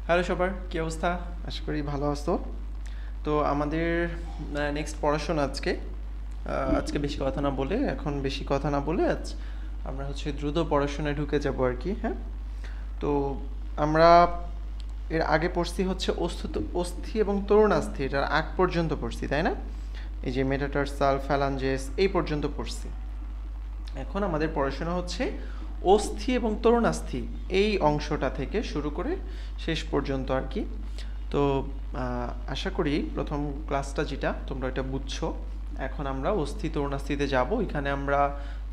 Hello সবার, কি অবস্থা? আশা করি ভালো আছো। তো আমাদের নেক্সট পড়াশোনা আজকে বেশি কথা না বলে আমরা দ্রুত পড়াশোনায় ঢুকে যাব আর কি। হ্যাঁ, তো আমরা এর আগে পড়ছি অস্থি এবং তরুণাস্থি, এটার আগ পর্যন্ত পড়ছি, তাই না? এই যে মেটাটার্সাল, ফ্যালাঞ্জেস, এই পর্যন্ত পড়ছি। এখন আমাদের পড়াশোনা হচ্ছে অস্থি এবং তরুণাস্থি, এই অংশটা থেকে শুরু করে শেষ পর্যন্ত আর কি। তো আশা করি প্রথম ক্লাসটা যেটা তোমরা এটা বুঝছো। এখন আমরা অস্থি তরুণাস্থিতে যাব। এখানে আমরা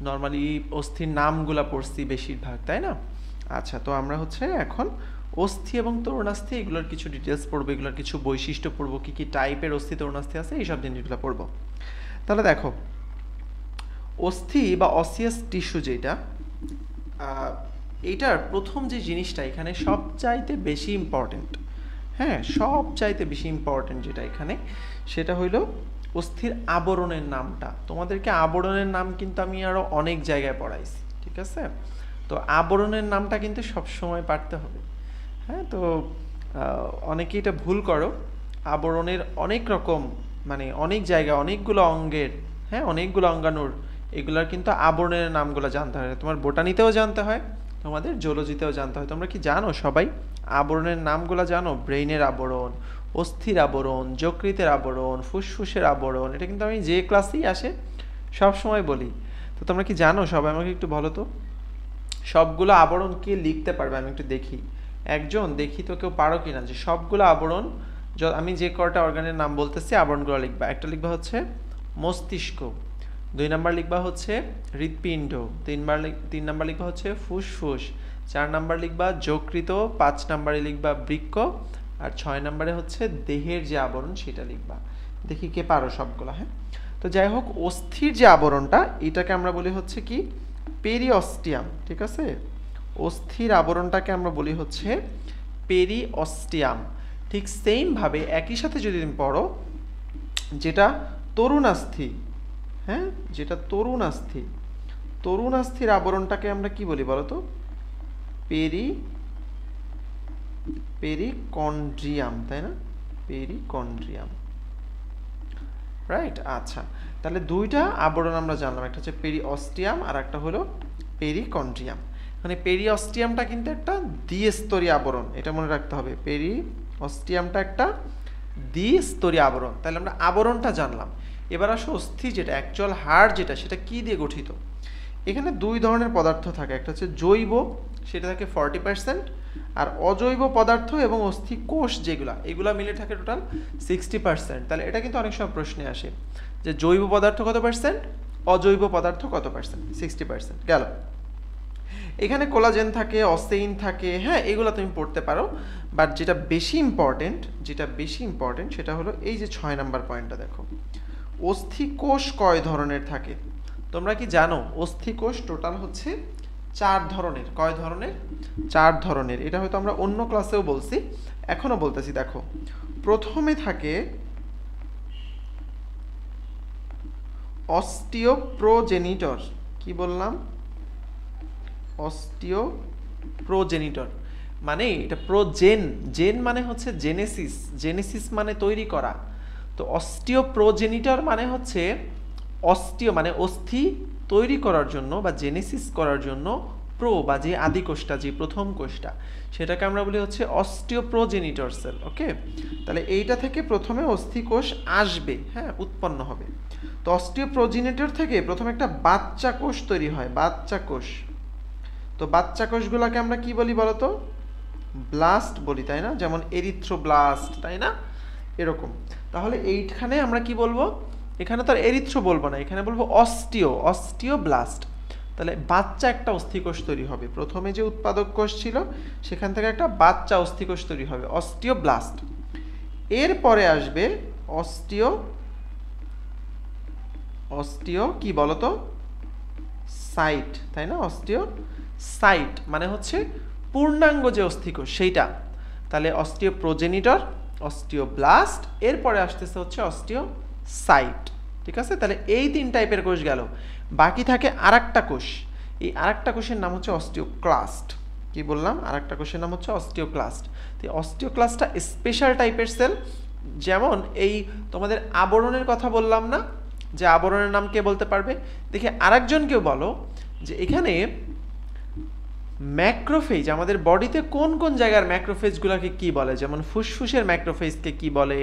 নর্মালি অস্থির নামগুলা পড়ছি বেশিরভাগ, তাই না? আচ্ছা, তো আমরা এখন অস্থি এবং তরুণাস্থি এগুলোর কিছু ডিটেলস পড়বো, এগুলোর কিছু বৈশিষ্ট্য পড়বো, কী কী টাইপের অস্থি তরুণাস্থি আছে, এইসব জিনিসগুলো পড়বো। তাহলে দেখো, অস্থি বা অসিয়াস টিস্যু যেটা, এইটার প্রথম যে জিনিসটা এখানে সবচাইতে বেশি ইম্পর্টেন্ট, হ্যাঁ সবচাইতে বেশি ইম্পর্টেন্ট যেটা এখানে, সেটা হইল অস্থির আবরণের নামটা। তোমাদেরকে আবরণের নাম কিন্তু আমি আরও অনেক জায়গায় পড়াইছি, ঠিক আছে? তো আবরণের নামটা কিন্তু সবসময় পারতে হবে। হ্যাঁ, তো অনেকেই এটা ভুল করো। আবরণের অনেক রকম, মানে অনেক জায়গা, অনেকগুলো অঙ্গের, হ্যাঁ অনেকগুলো অঙ্গাণুর, এগুলার কিন্তু আবরণের নামগুলো জানতে হয়। তোমার বোটানিতেও জানতে হয়, তোমাদের জুলজিতেও জানতে হয়। তোমরা কি জানো সবাই আবরণের নামগুলো জানো? ব্রেইনের আবরণ, অস্থির আবরণ, যকৃতের আবরণ, ফুসফুসের আবরণ, এটা কিন্তু আমি যে ক্লাসেই আসে সব সময় বলি। তো তোমরা কি জানো সবাই? আমাকে একটু বলো তো, সবগুলো আবরণ কে লিখতে পারবে? আমি একটু দেখি, দেখি তো কেউ পারো কিনা যে সবগুলো আবরণ, আমি যে কয়টা অর্গানের নাম বলতেছি আবরণগুলো লিখবা। একটা লিখবা হচ্ছে মস্তিষ্ক, 2 নাম্বার লিখবা হচ্ছে হৃৎপিণ্ড, 3 নাম্বার লিখবা হচ্ছে ফুসফুস, 4 নাম্বার লিখবা যকৃত, 5 নাম্বারে লিখবা বৃক্ক, আর 6 নাম্বারে হচ্ছে দেহের যে আবরণ সেটা লিখবা। দেখি কে পারো সবগুলো। হ্যাঁ, তো যাই হোক, অস্থির যে আবরণটা এটাকে আমরা বলি হচ্ছে কি পেরিঅস্টিয়াম, ঠিক আছে? অস্থির আবরণটাকে আমরা বলি হচ্ছে পেরিঅস্টিয়াম। ঠিক সেম ভাবে একই সাথে যদি তুমি পড়ো যেটা তরুণাস্থি, হ্যাঁ যেটা তরুণাস্থির আবরণটাকে আমরা কি বলি বলো তো? পেরিকন্ড্রিয়াম, তাই না? Perichondrium, right. আচ্ছা, তাহলে দুইটা আবরণ আমরা জানলাম, একটা হচ্ছে পেরিঅস্টিয়াম আর একটা হলো পেরিকন্ড্রিয়াম। মানে পেরিঅস্টিয়ামটা কিন্তু একটা দ্বিস্তরীয় আবরণ, এটা মনে রাখতে হবে। পেরিঅস্টিয়ামটা একটা দ্বিস্তরীয় আবরণ। তাহলে আমরা আবরণটা জানলাম। এবার আসো অস্থি, যেটা অ্যাকচুয়াল হাড়, যেটা সেটা কি দিয়ে গঠিত? এখানে দুই ধরনের পদার্থ থাকে, একটা হচ্ছে জৈব, সেটা থাকে 40%, আর অজৈব পদার্থ এবং অস্থি কোষ যেগুলা, এগুলা মিলে থাকে টোটাল 60%। তাহলে এটা কিন্তু অনেক সময় প্রশ্নে আসে যে জৈব পদার্থ কত পার্সেন্ট, অজৈব পদার্থ কত পার্সেন্ট? 60% গেল। এখানে কোলাজেন থাকে, অসেইন থাকে, হ্যাঁ এগুলো তুমি পড়তে পারো। বাট যেটা বেশি ইম্পর্টেন্ট সেটা হলো এই যে 6 নাম্বার পয়েন্টটা দেখো, অস্থি কোষ কয় ধরনের থাকে? তোমরা কি জানো অস্থি কোষ টোটাল হচ্ছে 4 ধরনের। কয় ধরনের? 4 ধরনের। এটা হয়তো আমরা অন্য ক্লাসেও বলছি, এখনো বলতেছি। দেখো, প্রথমে থাকে অস্টিওপ্রোজেনিটর। কি বললাম? অস্টিওপ্রোজেনিটর, মানে এটা জেন মানে হচ্ছে জেনেসিস মানে তৈরি করা। তো অস্টিওপ্রোজেনিটর মানে হচ্ছে অস্টিও মানে অস্থি তৈরি করার জন্য বা জেনেসিস করার জন্য বা যে আদি কোষটা, যে প্রথম কোষটা, সেটাকে আমরা বলি হচ্ছে অস্টিওপ্রোজেনিটর সেল। ওকে, তাহলে এইটা থেকে প্রথমে অস্থি কোষ আসবে, হ্যাঁ উৎপন্ন হবে। তো অস্টিওপ্রোজেনিটর থেকে প্রথমে একটা বাচ্চা কোষ তৈরি হয়, বাচ্চা কোষ। তো বাচ্চা কোষগুলোকে আমরা কি বলি বলতো? ব্লাস্ট বলি, তাই না? যেমন এরিথ্রোব্লাস্ট, তাই না? এরকম। তাহলে এইখানে আমরা কি বলবো? এখানে তো আর এরিথ্রো বলবো না, এখানে বলবো অস্টিওব্লাস্ট। তাহলে বাচ্চা একটা অস্থিকোষ তৈরি হবে। প্রথমে যে উৎপাদক কোষ ছিল সেখান থেকে একটা বাচ্চা অস্থিকোষ তৈরি হবে, অস্টিওব্লাস্ট। এরপরে আসবে অস্টিও কি বলতো? সাইট, তাই না? অস্টিওসাইট মানে হচ্ছে পূর্ণাঙ্গ যে অস্থিকোষ সেইটা। তাহলে অস্টিওপ্রোজেনিটর, অস্টিওব্লাস্ট, এরপরে আসতেছে হচ্ছে অস্টিওসাইট, ঠিক আছে? তাহলে এই 3 টাইপের কোষ গেল। বাকি থাকে আরেকটা কোষ, এই আরেকটা কোষের নাম হচ্ছে অস্টিওক্লাস্ট। কি বললাম, আর একটা কোষের নাম হচ্ছে অস্টিওক্লাস্ট। তো অস্টিওক্লাস্টটা স্পেশাল টাইপের সেল। যেমন এই তোমাদের আবরণের কথা বললাম না, যে আবরণের নাম কে বলতে পারবে? দেখি আরেকজন কেউ বলো যে এখানে ম্যাক্রোফেজ, আমাদের বডিতে কোন কোন জায়গার ম্যাক্রোফেজগুলোকে কি বলে? যেমন ফুসফুসের ম্যাক্রোফেজকে কি বলে,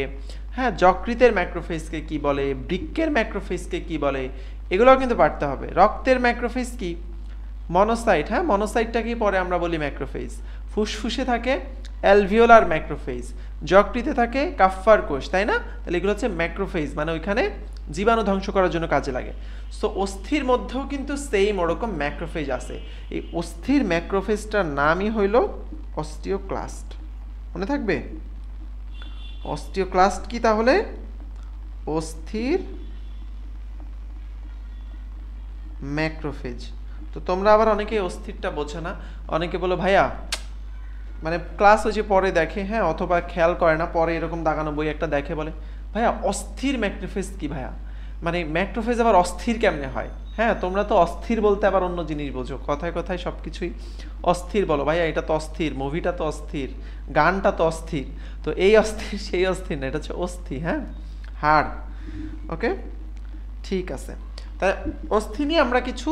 হ্যাঁ, যকৃতের ম্যাক্রোফেজকে কি বলে, বৃক্কের ম্যাক্রোফেজকে কি বলে, এগুলোও কিন্তু পারতে হবে। রক্তের ম্যাক্রোফেজ কি? মনোসাইট, হ্যাঁ, মনোসাইটটা কি পরে আমরা বলি ম্যাক্রোফেজ। ফুসফুসে থাকে অ্যালভিওলার ম্যাক্রোফেজ, যকৃতে থাকে কাফ্ফার কোষ, তাই না? তাহলে এগুলো হচ্ছে ম্যাক্রোফেজ, মানে ওইখানে জীবাণু ধ্বংস করার জন্য কাজে লাগে। সো অস্থির মধ্যেও কিন্তু সেম ওরকম ম্যাক্রোফেজ আছে। এই অস্থির ম্যাক্রোফেজটার নামই হইল অস্টিওক্লাস্ট। মনে থাকবে? অস্টিওক্লাস্ট কি তাহলে? অস্থির ম্যাক্রোফেজ। তো তোমরা আবার অনেকে অস্থিরটা বোঝো না, অনেকে বলো ভাইয়া মানে ক্লাস ওই যে পরে দেখে, হ্যাঁ, অথবা খেয়াল করে না, পরে এরকম দাগানো বই একটা দেখে বলে ভাইয়া অস্থির ম্যাক্রোফেজ কি ভাইয়া, মানে ম্যাক্রোফেজ আবার অস্থির কেমনে হয়? হ্যাঁ, তোমরা তো অস্থির বলতে আবার অন্য জিনিস বোঝো, কথায় কথায় সব কিছুই অস্থির বলো। ভাইয়া এটা তো অস্থির, মুভিটা তো অস্থির, গানটা তো অস্থির। তো এই অস্থির সেই অস্থির না, এটা হচ্ছে অস্থি, হ্যাঁ, হাড়। ওকে, ঠিক আছে। তাই অস্থি নিয়ে আমরা কিছু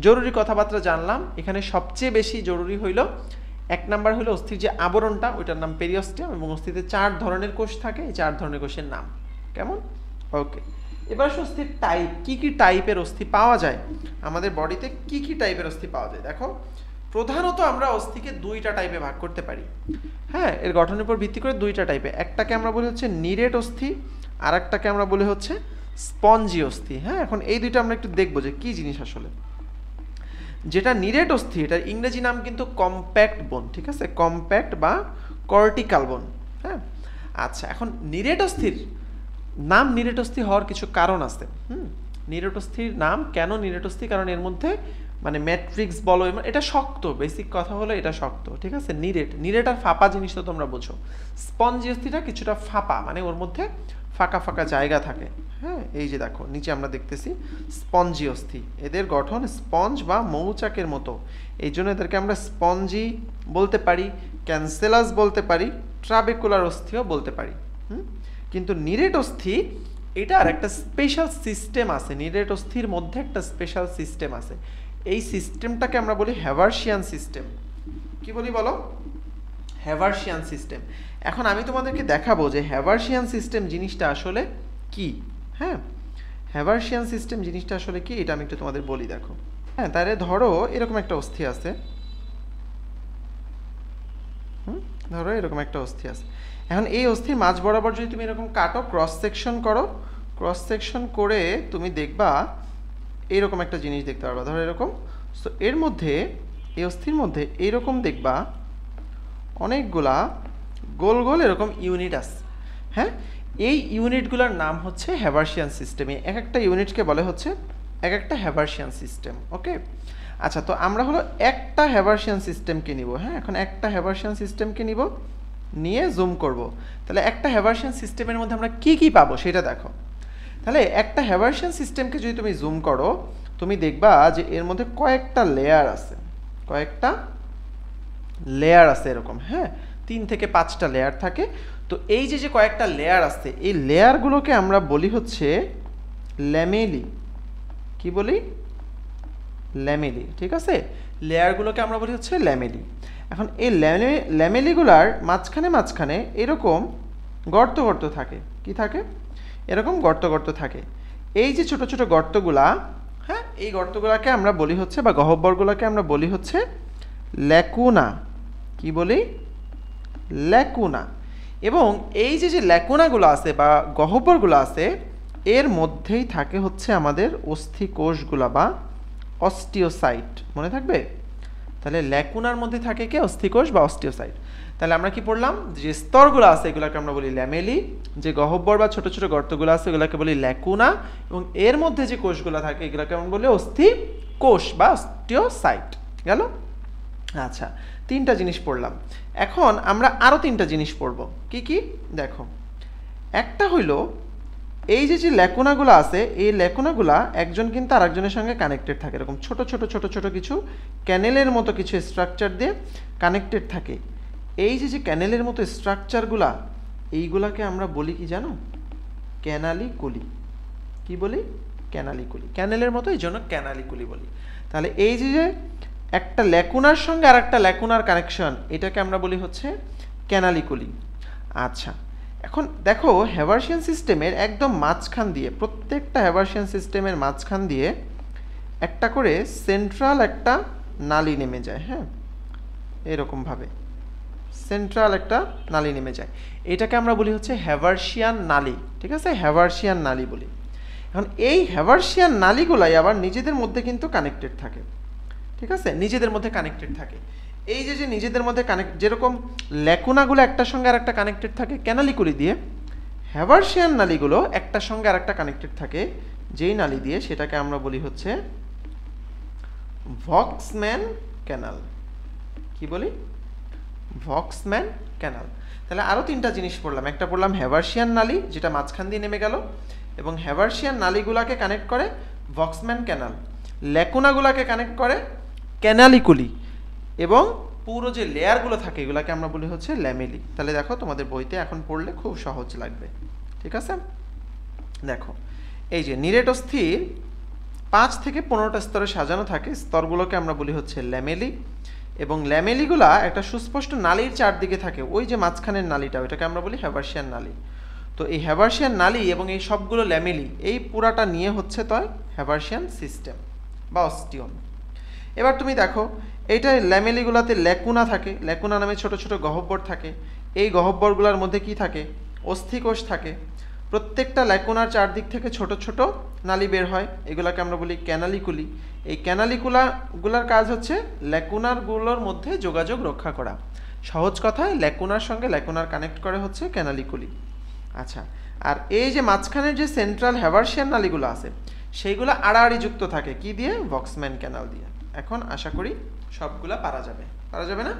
জরুরি কথাবার্তা জানলাম। এখানে সবচেয়ে বেশি জরুরি হইল, এক নাম্বার হলো অস্থির যে আবরণটা, ওইটার নাম পেরিওস্টিয়াম, এবং অস্থিতে 4 ধরনের কোষ থাকে, এই 4 ধরনের কোষের নাম কেমন? ওকে, এবার অস্থির টাইপ, কি কি টাইপের অস্থি পাওয়া যায় আমাদের বডিতে, কি কি টাইপের অস্থি পাওয়া যায়? দেখো, প্রধানত আমরা অস্থিকে 2টা টাইপে ভাগ করতে পারি, হ্যাঁ, এর গঠনের উপর ভিত্তি করে 2টা টাইপে। একটাকে আমরা বলি হচ্ছে নিরেট অস্থি, আর একটাকে আমরা বলি হচ্ছে স্পঞ্জি অস্থি। হ্যাঁ, এখন এই দুইটা আমরা একটু দেখবো যে কি জিনিস আসলে। যেটা নিরেট অস্থি, এটার ইংরেজি নাম কিন্তু কম্প্যাক্ট বোন, ঠিক আছে, কম্প্যাক্ট বা কর্টিক্যাল বোন। হ্যাঁ, আচ্ছা, এখন নিরেট অস্থির নাম নিরেট অস্থি হওয়ার কিছু কারণ আছে। নিরেট অস্থির নাম কেন নিরেট অস্থি? কারণ এর মধ্যে মানে ম্যাট্রিক্স বলো, এটা শক্ত, বেসিক কথা হলো এটা শক্ত, ঠিক আছে। নিরেট, নিরেট আর ফাঁপা জিনিস তো তোমরা বোঝো। স্পঞ্জি অস্থিটা কিছুটা ফাঁপা, মানে ওর মধ্যে ফাঁকা ফাঁকা জায়গা থাকে। হ্যাঁ, এই যে দেখো নিচে আমরা দেখতেছি স্পঞ্জি অস্থি, এদের গঠন স্পঞ্জ বা মৌচাকের মতো, এই জন্য এদেরকে আমরা স্পঞ্জি বলতে পারি, ক্যান্সেলাস বলতে পারি, ট্রাবেকুলার অস্থিও বলতে পারি। কিন্তু নিরেট অস্থি, এটার একটা স্পেশাল সিস্টেম আছে, নিরেট অস্থির মধ্যে একটা স্পেশাল সিস্টেম আছে। এই সিস্টেমটাকে আমরা বলি হ্যাভার্সিয়ান সিস্টেম। কি বলি বলো? হ্যাভার্সিয়ান সিস্টেম। এখন আমি তোমাদেরকে দেখাবো যে হ্যাভার্সিয়ান সিস্টেম জিনিসটা আসলে কি। হ্যাঁ, হ্যাভার্সিয়ান সিস্টেম জিনিসটা আসলে কি, এটা আমি একটু তোমাদের বলি। দেখো, হ্যাঁ, তাহলে ধরো এরকম একটা অস্থি আছে, ধরো এরকম একটা অস্থি আছে। এখন এই অস্থির মাঝ বরাবর যদি তুমি এরকম কাটো, ক্রস সেকশন করো, ক্রস সেকশন করে তুমি দেখবা এইরকম একটা জিনিস দেখতে পারবা, ধরো এরকম। সো এর মধ্যে, এই অস্থির মধ্যে এইরকম দেখবা অনেকগুলা গোল গোল এরকম ইউনিট আছে। হ্যাঁ, এই ইউনিটগুলোর নাম হচ্ছে হ্যাভার্সিয়ান সিস্টেম। এক একটা ইউনিটকে বলে হচ্ছে এক একটা হ্যাভার্সিয়ান সিস্টেম। ওকে, আচ্ছা, তো আমরা হলো একটা হ্যাভার্সিয়ান সিস্টেমকে নিব। হ্যাঁ, এখন একটা হ্যাভার্সিয়ান সিস্টেমকে নিব, নিয়ে জুম করব। তাহলে একটা হ্যাভার্সিয়ান সিস্টেমের মধ্যে আমরা কি কি পাবো সেটা দেখো। তাহলে একটা হ্যাভার্সিয়ান সিস্টেমকে যদি তুমি জুম করো, তুমি দেখবা যে এর মধ্যে কয়েকটা লেয়ার আছে, কয়েকটা লেয়ার আছে এরকম। হ্যাঁ, 3 থেকে 5টা লেয়ার থাকে। তো এই যে যে কয়েকটা লেয়ার আছে, এই লেয়ারগুলোকে আমরা বলি হচ্ছে ল্যামেলি। কি বলি? ল্যামেলি, ঠিক আছে। লেয়ারগুলোকে আমরা বলি হচ্ছে ল্যামেলি। এখন এই ল্যামেলিগুলার মাঝখানে মাঝখানে এরকম গর্ত গর্ত থাকে। কি থাকে? এরকম গর্ত গর্ত থাকে। এই যে ছোট ছোট গর্তগুলা, হ্যাঁ, এই গর্তগুলাকে আমরা বলি হচ্ছে, বা গহ্বরগুলোকে আমরা বলি হচ্ছে ল্যাকুনা। কি বলি? ল্যাকুনা। এবং এই যে যে ল্যাকুনাগুলো আছে বা গহ্বরগুলো আছে, এর মধ্যেই থাকে হচ্ছে আমাদের অস্থি কোষগুলা বা অস্টিওসাইট। মনে থাকবে? তাহলে ল্যাকুনার মধ্যে থাকে কি? অস্থিকোষ বা অস্টিওসাইট। তাহলে আমরা কি পড়লাম? যে স্তরগুলো আছে এগুলোকে আমরা বলি ল্যামেলি, যে গহ্বর বা ছোট ছোট গর্তগুলো আছে এগুলোকে বলি ল্যাকুনা, এবং এর মধ্যে যে কোষগুলো থাকে এগুলোকে আমরা বলি অস্থিকোষ বা অস্টিওসাইট। গেল? আচ্ছা, 3টা জিনিস পড়লাম। এখন আমরা আরও 3টা জিনিস পড়ব। কি কি? দেখো, একটা হইল এই যে ল্যাকুনাগুলো আছে, এই ল্যাকুনাগুলা একজন কিন্তু আরেকজনের সঙ্গে কানেক্টেড থাকে, এরকম ছোট ছোট ছোট ছোট কিছু ক্যানেলের মতো কিছু স্ট্রাকচার দিয়ে কানেক্টেড থাকে। এই যে ক্যানেলের মতো স্ট্রাকচারগুলা, এইগুলাকে আমরা বলি কি জানো? ক্যানালিকুলি। কি বলি? ক্যানালিকুলি। ক্যানেলের মতো, এই জন্য ক্যানালিকুলি বলি। তাহলে এই যে একটা ল্যাকুনার সঙ্গে আর একটা ল্যাকুনার কানেকশন, এটাকে আমরা বলি হচ্ছে ক্যানালিকুলি। আচ্ছা, এখন দেখো হ্যাভার্সিয়ান সিস্টেমের একদম মাঝখান দিয়ে, প্রত্যেকটা হ্যাভার্সিয়ান সিস্টেমের মাঝখান দিয়ে একটা করে সেন্ট্রাল একটা নালী নেমে যায়। হ্যাঁ, এরকমভাবে সেন্ট্রাল একটা নালী নেমে যায়, এটাকে আমরা বলি হচ্ছে হ্যাভার্সিয়ান নালী। ঠিক আছে, হ্যাভার্সিয়ান নালী বলি। এখন এই হ্যাভার্সিয়ান নালীগুলাই আবার নিজেদের মধ্যে কিন্তু কানেক্টেড থাকে। ঠিক আছে, নিজেদের মধ্যে কানেক্টেড থাকে। এই যে নিজেদের মধ্যে কানেক্ট, যেরকম ল্যাকুনাগুলো একটার সঙ্গে আর একটা কানেক্টেড থাকে ক্যানালিকুলি দিয়ে, হ্যাভার্সিয়ান নালীগুলো একটার সঙ্গে আর একটা কানেক্টেড থাকে যেই নালী দিয়ে, সেটাকে আমরা বলি হচ্ছে ভক্সম্যান ক্যানাল। কি বলি? ভক্সম্যান ক্যানাল। তাহলে আরও তিনটা জিনিস পড়লাম। একটা পড়লাম হ্যাভার্সিয়ান নালী, যেটা মাঝখান দিয়ে নেমে গেল, এবং হ্যাভার্সিয়ান নালীগুলাকে কানেক্ট করে ভক্সম্যান ক্যানাল, ল্যাকুনাগুলাকে কানেক্ট করে ক্যানালিকুলি, এবং পুরো যে লেয়ারগুলো থাকে এগুলোকে আমরা বলি হচ্ছে ল্যামেলি। তাহলে দেখো তোমাদের বইতে এখন পড়লে খুব সহজ লাগবে। ঠিক আছে, দেখো এই যে নিরেট অস্থির 5 থেকে 15টা স্তরে সাজানো থাকে, স্তরগুলোকে আমরা বলি হচ্ছে ল্যামেলি, এবং ল্যামেলিগুলা একটা সুস্পষ্ট নালীর চারদিকে থাকে। ওই যে মাঝখানের নালীটা, ওইটাকে আমরা বলি হ্যাভার্সিয়ান নালী। তো এই হ্যাভার্সিয়ান নালী এবং এই সবগুলো ল্যামেলি, এই পুরাটা নিয়ে হচ্ছে তয় হ্যাভার্সিয়ান সিস্টেম বা অস্টিয়ন। এবার তুমি দেখো এইটা ল্যামেলিগুলাতে ল্যাকুনা থাকে, ল্যাকুনা নামে ছোট ছোট গহ্বর থাকে। এই গহ্বরগুলোর মধ্যে কি থাকে? অস্থিকোষ থাকে। প্রত্যেকটা ল্যাকুনার চারদিক থেকে ছোট ছোট নালী বের হয়, এগুলোকে আমরা বলি ক্যানালিকুলি। এই ক্যানালিকুলাগুলার কাজ হচ্ছে ল্যাকুনারগুলোর মধ্যে যোগাযোগ রক্ষা করা। সহজ কথায় ল্যাকুনার সঙ্গে ল্যাকুনার কানেক্ট করে হচ্ছে ক্যানালিকুলি। আচ্ছা, আর এই যে মাঝখানের যে সেন্ট্রাল হ্যাভার্সিয়ান নালীগুলো আছে, সেইগুলো আড়াআড়ি যুক্ত থাকে কি দিয়ে? ভক্সম্যান ক্যানাল দিয়ে। এখন আশা করি সবগুলা পারা যাবে, পারা যাবে না?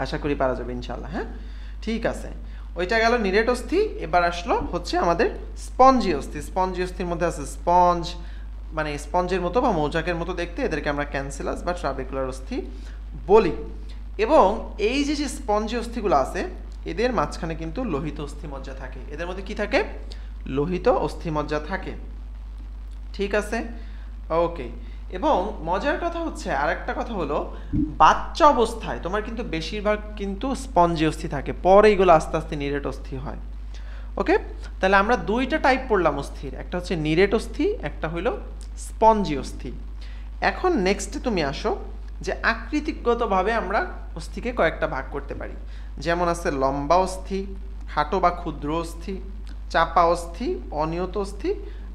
আশা করি পারা যাবে ইনশাল্লাহ। হ্যাঁ, ঠিক আছে, ওইটা গেল নিরেট অস্থি। এবার আসলো হচ্ছে আমাদের স্পঞ্জি অস্থি। স্পঞ্জি অস্থির মধ্যে আছে স্পঞ্জ, মানে স্পঞ্জের মতো বা মৌচাকের মতো দেখতে, এদেরকে আমরা ক্যান্সেলাস বা ট্রাবেকুলার অস্থি বলি। এবং এই যে স্পঞ্জি অস্থিগুলো আছে, এদের মাঝখানে কিন্তু লোহিত অস্থিমজ্জা থাকে। এদের মধ্যে কি থাকে? লোহিত অস্থিমজ্জা থাকে। ঠিক আছে, ওকে। এবং মজার কথা হচ্ছে, আরেকটা কথা হলো, বাচ্চা অবস্থায় তোমার কিন্তু বেশিরভাগ কিন্তু স্পঞ্জি অস্থি থাকে, পরে এগুলো আস্তে আস্তে নিরেট অস্থি হয়। ওকে, তাহলে আমরা দুইটা টাইপ পড়লাম অস্থির, একটা হচ্ছে নিরেট অস্থি, একটা হইল স্পঞ্জি অস্থি। এখন নেক্সটে তুমি আসো যে আকৃতিগতভাবে আমরা অস্থিকে কয়েকটা ভাগ করতে পারি। যেমন আছে লম্বা অস্থি, খাটো বা ক্ষুদ্র অস্থি, চাপা অস্থি, অনিয়ত অস্থি,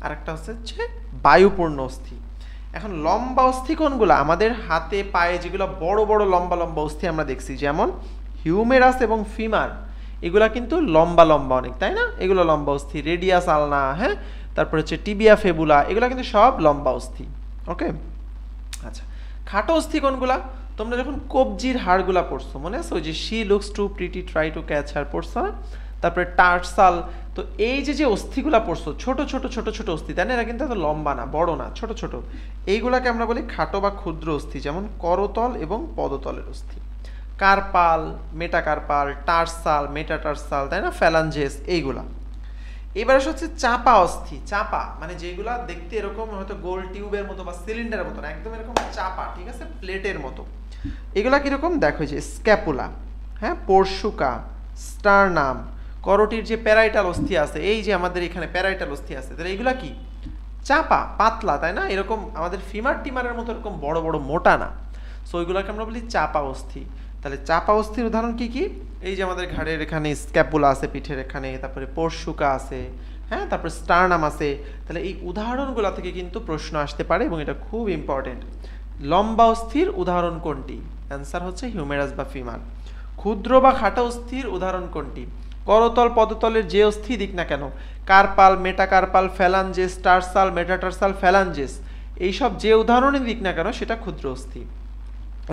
আর একটা হচ্ছে বায়ুপূর্ণ অস্থি। এখন লম্বা অস্থি কোনগুলো? আমাদের হাতে পায়ে যেগুলো বড় বড় লম্বা লম্বা অস্থি আমরা দেখছি, যেমন হিউমেরাস এবং ফিমার, এগুলা কিন্তু লম্বা লম্বা অনেক, তাই না? এগুলো লম্বা অস্থি। রেডিয়াস আলনা, হ্যাঁ, তারপর হচ্ছে টিবিয়া ফেবুলা, এগুলো কিন্তু সব লম্বা অস্থি। ওকে, আচ্ছা, খাটো অস্থি কোনগুলা? তোমরা যখন কবজির হাড়গুলা পড়ছো, মনে আছে ওই যে she looks too pretty try to catch her পড়ছো না? তারপরে টার্সাল। তো এই যে অস্থিগুলা পড়ছো, ছোট ছোট ছোট ছোট অস্থি, তাই না? এরা কিন্তু এত লম্বা না, বড় না, ছোট ছোট। এইগুলাকে আমরা বলি খাটো বা ক্ষুদ্র অস্থি, যেমন করতল এবং পদতলের অস্থি। কার্পাল, মেটাকার্পাল, টার্সাল, মেটাটার্সাল, তাই না? ফ্যালাঞ্জেস, এইগুলা। এবার হচ্ছে চাপা অস্থি। চাপা মানে যেগুলা দেখতে এরকম হয়তো গোল টিউবের মতো বা সিলিন্ডারের মতো না, একদম এরকম চাপা, ঠিক আছে, প্লেটের মতো। এগুলা কিরকম? দেখো যে স্ক্যাপুলা, হ্যাঁ, পোরশুকা, স্টারনাম, করটির যে প্যারাইটাল অস্থি আছে, এই যে আমাদের এখানে প্যারাইটাল অস্থি আছে, তাহলে এইগুলা কি? চাপা, পাতলা, তাই না? এরকম আমাদের ফিমার টিমারের মতো এরকম বড় বড় মোটা না। সো ওইগুলাকে আমরা বলি চাপা অস্থি। তাহলে চাপা অস্থির উদাহরণ কি কি? এই যে আমাদের ঘাড়ের এখানে স্ক্যাপুলা আছে, পিঠের এখানে, তারপরে পোরশুকা আছে, হ্যাঁ, তারপরে স্টারনাম আছে। তাহলে এই উদাহরণগুলো থেকে কিন্তু প্রশ্ন আসতে পারে এবং এটা খুব ইম্পর্টেন্ট। লম্বা অস্থির উদাহরণ কোনটি? অ্যান্সার হচ্ছে হিউমেরাস বা ফিমার। ক্ষুদ্র বা খাটো অস্থির উদাহরণ কোনটি? করতল পদতলের যে অস্থি দিক না কেন, carpal, metacarpal, phalanges, tarsal, metatarsal, phalanges, এইসব যে উদাহরণই দিক না কেন সেটা ক্ষুদ্র অস্থি।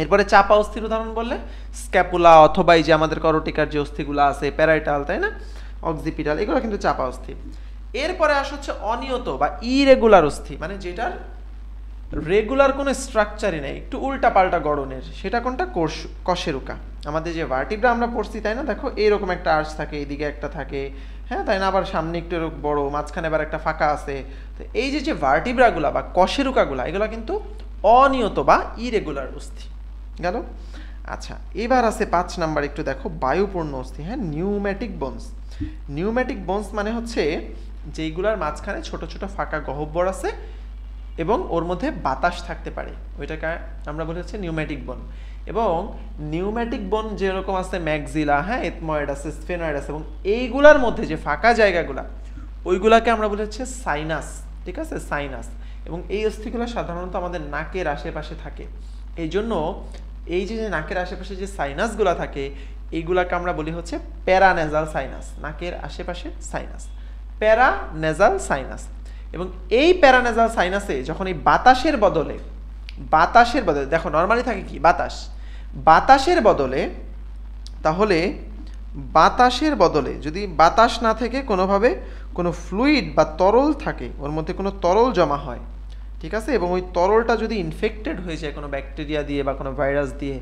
এরপরে চাপা অস্থির উদাহরণ বললে স্ক্যাপুলা অথবা এই যে আমাদের করটিকার যে অস্থিগুলো আছে, প্যারাইটাল, তাই না, অক্সিপিটাল, এগুলো কিন্তু চাপা অস্থি। এরপরে আসে হচ্ছে অনিয়ত বা ইরেগুলার অস্থি, মানে যেটার রেগুলার কোনো স্ট্রাকচারই নেই, একটু উল্টাপাল্টা গড়নের, সেটা কোনটা? কশেরুকা। আমাদের যে ভার্টিব্রা আমরা পড়ছি তাই না, দেখো এইরকম একটা আর্চ থাকে, এইদিকে একটা থাকে, হ্যাঁ তাই না, আবার সামনে একটু বড়, মাঝখানে আবার একটা ফাঁকা আছে। তো এই যে ভার্টিব্রাগুলা বা কশেরুকাগুলা, এগুলো কিন্তু অনিয়ত বা ইরেগুলার অস্থি গেল। আচ্ছা, এবার আছে 5 নাম্বার, একটু দেখো বায়ুপূর্ণ অস্থি। হ্যাঁ, নিউম্যাটিক বোনস। নিউম্যাটিক বোনস মানে হচ্ছে যেইগুলার মাঝখানে ছোট ছোট ফাঁকা গহ্বর আছে এবং ওর মধ্যে বাতাস থাকতে পারে, ওইটাকে আমরা বলি হচ্ছে নিউম্যাটিক বোন। এবং নিউম্যাটিক বোন যেরকম আছে ম্যাক্সিলা, হ্যাঁ এথময়েড আছে, স্ফেনয়েড আছে, এবং এইগুলার মধ্যে যে ফাঁকা জায়গাগুলা, ওইগুলাকে আমরা বলি হচ্ছে সাইনাস। ঠিক আছে, সাইনাস। এবং এই অস্থিগুলো সাধারণত আমাদের নাকের আশেপাশে থাকে। এই জন্য এই যে নাকের আশেপাশে যে সাইনাসগুলো থাকে, এইগুলাকে আমরা বলি হচ্ছে প্যারানেজাল সাইনাস, নাকের আশেপাশে সাইনাস, প্যারানেজাল সাইনাস। এবং এই প্যারানেজাল সাইনাসে যখন এই বাতাসের বদলে দেখো নর্মালি থাকে কি বাতাসের বদলে, তাহলে বাতাসের বদলে যদি বাতাস না থেকে কোনোভাবে কোনো ফ্লুইড বা তরল থাকে, ওর মধ্যে কোনো তরল জমা হয়, ঠিক আছে, এবং ওই তরলটা যদি ইনফেক্টেড হয়ে যায় কোনো ব্যাকটেরিয়া দিয়ে বা কোনো ভাইরাস দিয়ে,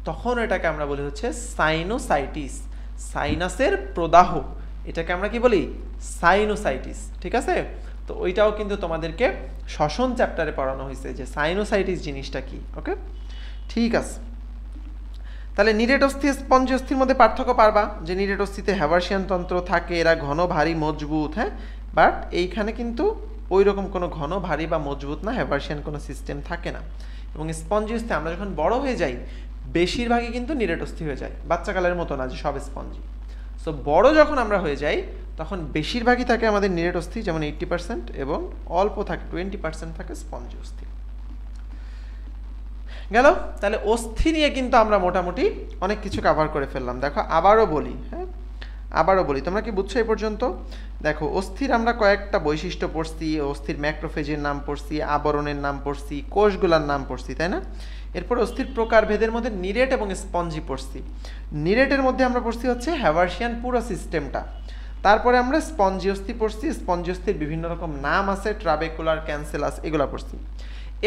তখন এটাকে আমরা বলি হচ্ছে সাইনোসাইটিস, সাইনাসের প্রদাহ। এটাকে আমরা কি বলি? সাইনোসাইটিস। ঠিক আছে, তো ওইটাও কিন্তু তোমাদেরকে শ্বসন চ্যাপ্টারে পড়ানো হয়েছে যে সাইনোসাইটিস জিনিসটা কি। ওকে, ঠিক আছে। তাহলে নিরেট অস্থি স্পঞ্জি অস্থির মধ্যে পার্থক্য পারবা যে নিরেট অস্থিতে হ্যাভার্সিয়ান তন্ত্র থাকে, এরা ঘন ভারী মজবুত, হ্যাঁ, বাট এইখানে কিন্তু ওই রকম কোনো ঘন ভারী বা মজবুত না, হ্যাভার্সিয়ান কোনো সিস্টেম থাকে না। এবং স্পঞ্জি অস্থি আমরা যখন বড় হয়ে যাই বেশিরভাগই কিন্তু নিরেট অস্থি হয়ে যায়, বাচ্চাকালের মতো না যে সব স্পঞ্জি। সো বড় যখন আমরা হয়ে যাই তখন বেশিরভাগই থাকে আমাদের নিরেট অস্থি, যেমন 80%, এবং অল্প থাকে 20% থাকে স্পঞ্জি অস্থি। গেল। তাহলে অস্থি নিয়ে কিন্তু আমরা মোটামুটি অনেক কিছু কভার করে ফেললাম। দেখো আবারও বলি, হ্যাঁ আবারও বলি, তোমরা কি বুঝছো এই পর্যন্ত? দেখো অস্থির আমরা কয়েকটা বৈশিষ্ট্য পড়ছি, অস্থির ম্যাক্রোফেজের নাম পড়ছি, আবরণের নাম পড়ছি, কোষগুলার নাম পড়ছি, তাই না? এরপর অস্থির প্রকারভেদের মধ্যে নিরেট এবং স্পঞ্জি পড়ছি। নিরেটের মধ্যে আমরা পড়ছি হচ্ছে হ্যাভার্সিয়ান পুরো সিস্টেমটা। তারপরে আমরা স্পঞ্জি অস্থি পড়ছি, স্পঞ্জি অস্থির বিভিন্ন রকম নাম আছে, ট্রাবেকুলার, ক্যান্সেলাস, এগুলো পড়ছি।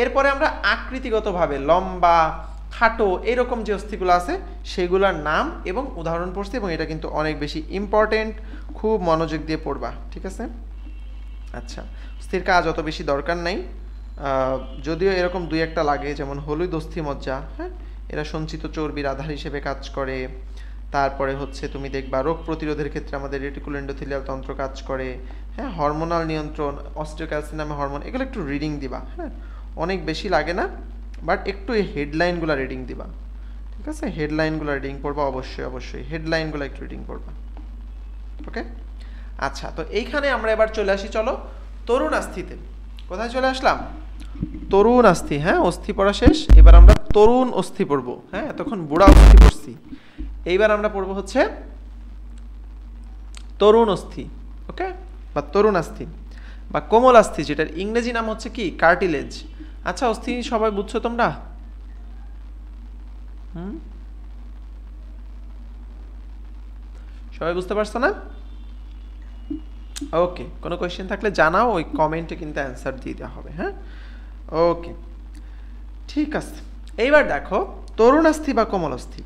এরপরে আমরা আকৃতিগতভাবে লম্বা, খাটো, এরকম যে অস্থিগুলো আছে সেগুলোর নাম এবং উদাহরণ পড়ছি, এবং এটা কিন্তু অনেক বেশি ইম্পর্টেন্ট, খুব মনোযোগ দিয়ে পড়বা। ঠিক আছে, আচ্ছা, অস্থির কাজ অত বেশি দরকার নাই, যদিও এরকম দুই একটা লাগে, যেমন হলুদ অস্থিমজ্জা, হ্যাঁ, এরা সঞ্চিত চর্বির আধার হিসেবে কাজ করে। তারপরে হচ্ছে তুমি দেখবা রোগ প্রতিরোধের ক্ষেত্রে আমাদের রেটিকুলো এন্ডোথেলিয়াল তন্ত্র কাজ করে, হ্যাঁ, হরমোনাল নিয়ন্ত্রণ, অস্টিওক্যালসিনামে হরমোন, এগুলো একটু রিডিং দিবা, হ্যাঁ, অনেক বেশি লাগে না, বাট একটু এই হেডলাইনগুলো রিডিং দিবা। ঠিক আছে, হেডলাইনগুলো রিডিং পড়বা, অবশ্যই হেডলাইনগুলো একটু রিডিং পড়বা। ওকে, আচ্ছা, তো এইখানে আমরা এবার চলে আসি, চলো তরুণাস্থিতে। কোথায় চলে আসলাম? তরুণাস্থি। হ্যাঁ, অস্থি পড়া শেষ, এবার আমরা তরুণ অস্থি পড়বো। হ্যাঁ, এতক্ষণ বুড়া অস্থি পড়ছি, এইবার আমরা পড়বো হচ্ছে তরুণ অস্থি। ওকে, বা তরুণাস্থি বা কোমলাস্থি, যেটার ইংরেজি নাম হচ্ছে কি? কার্টিলেজ। আচ্ছা, অস্থি সবাই বুঝছো তোমরা? সবাই বুঝতে পারছো না? ওকে, কোনো কোয়েশ্চেন থাকলে জানাও, ওই কমেন্টে কিন্তু অ্যান্সার দিয়ে দেওয়া হবে। হ্যাঁ, ওকে, ঠিক আছে। এইবার দেখো তরুণাস্থি বা কোমলাস্থি।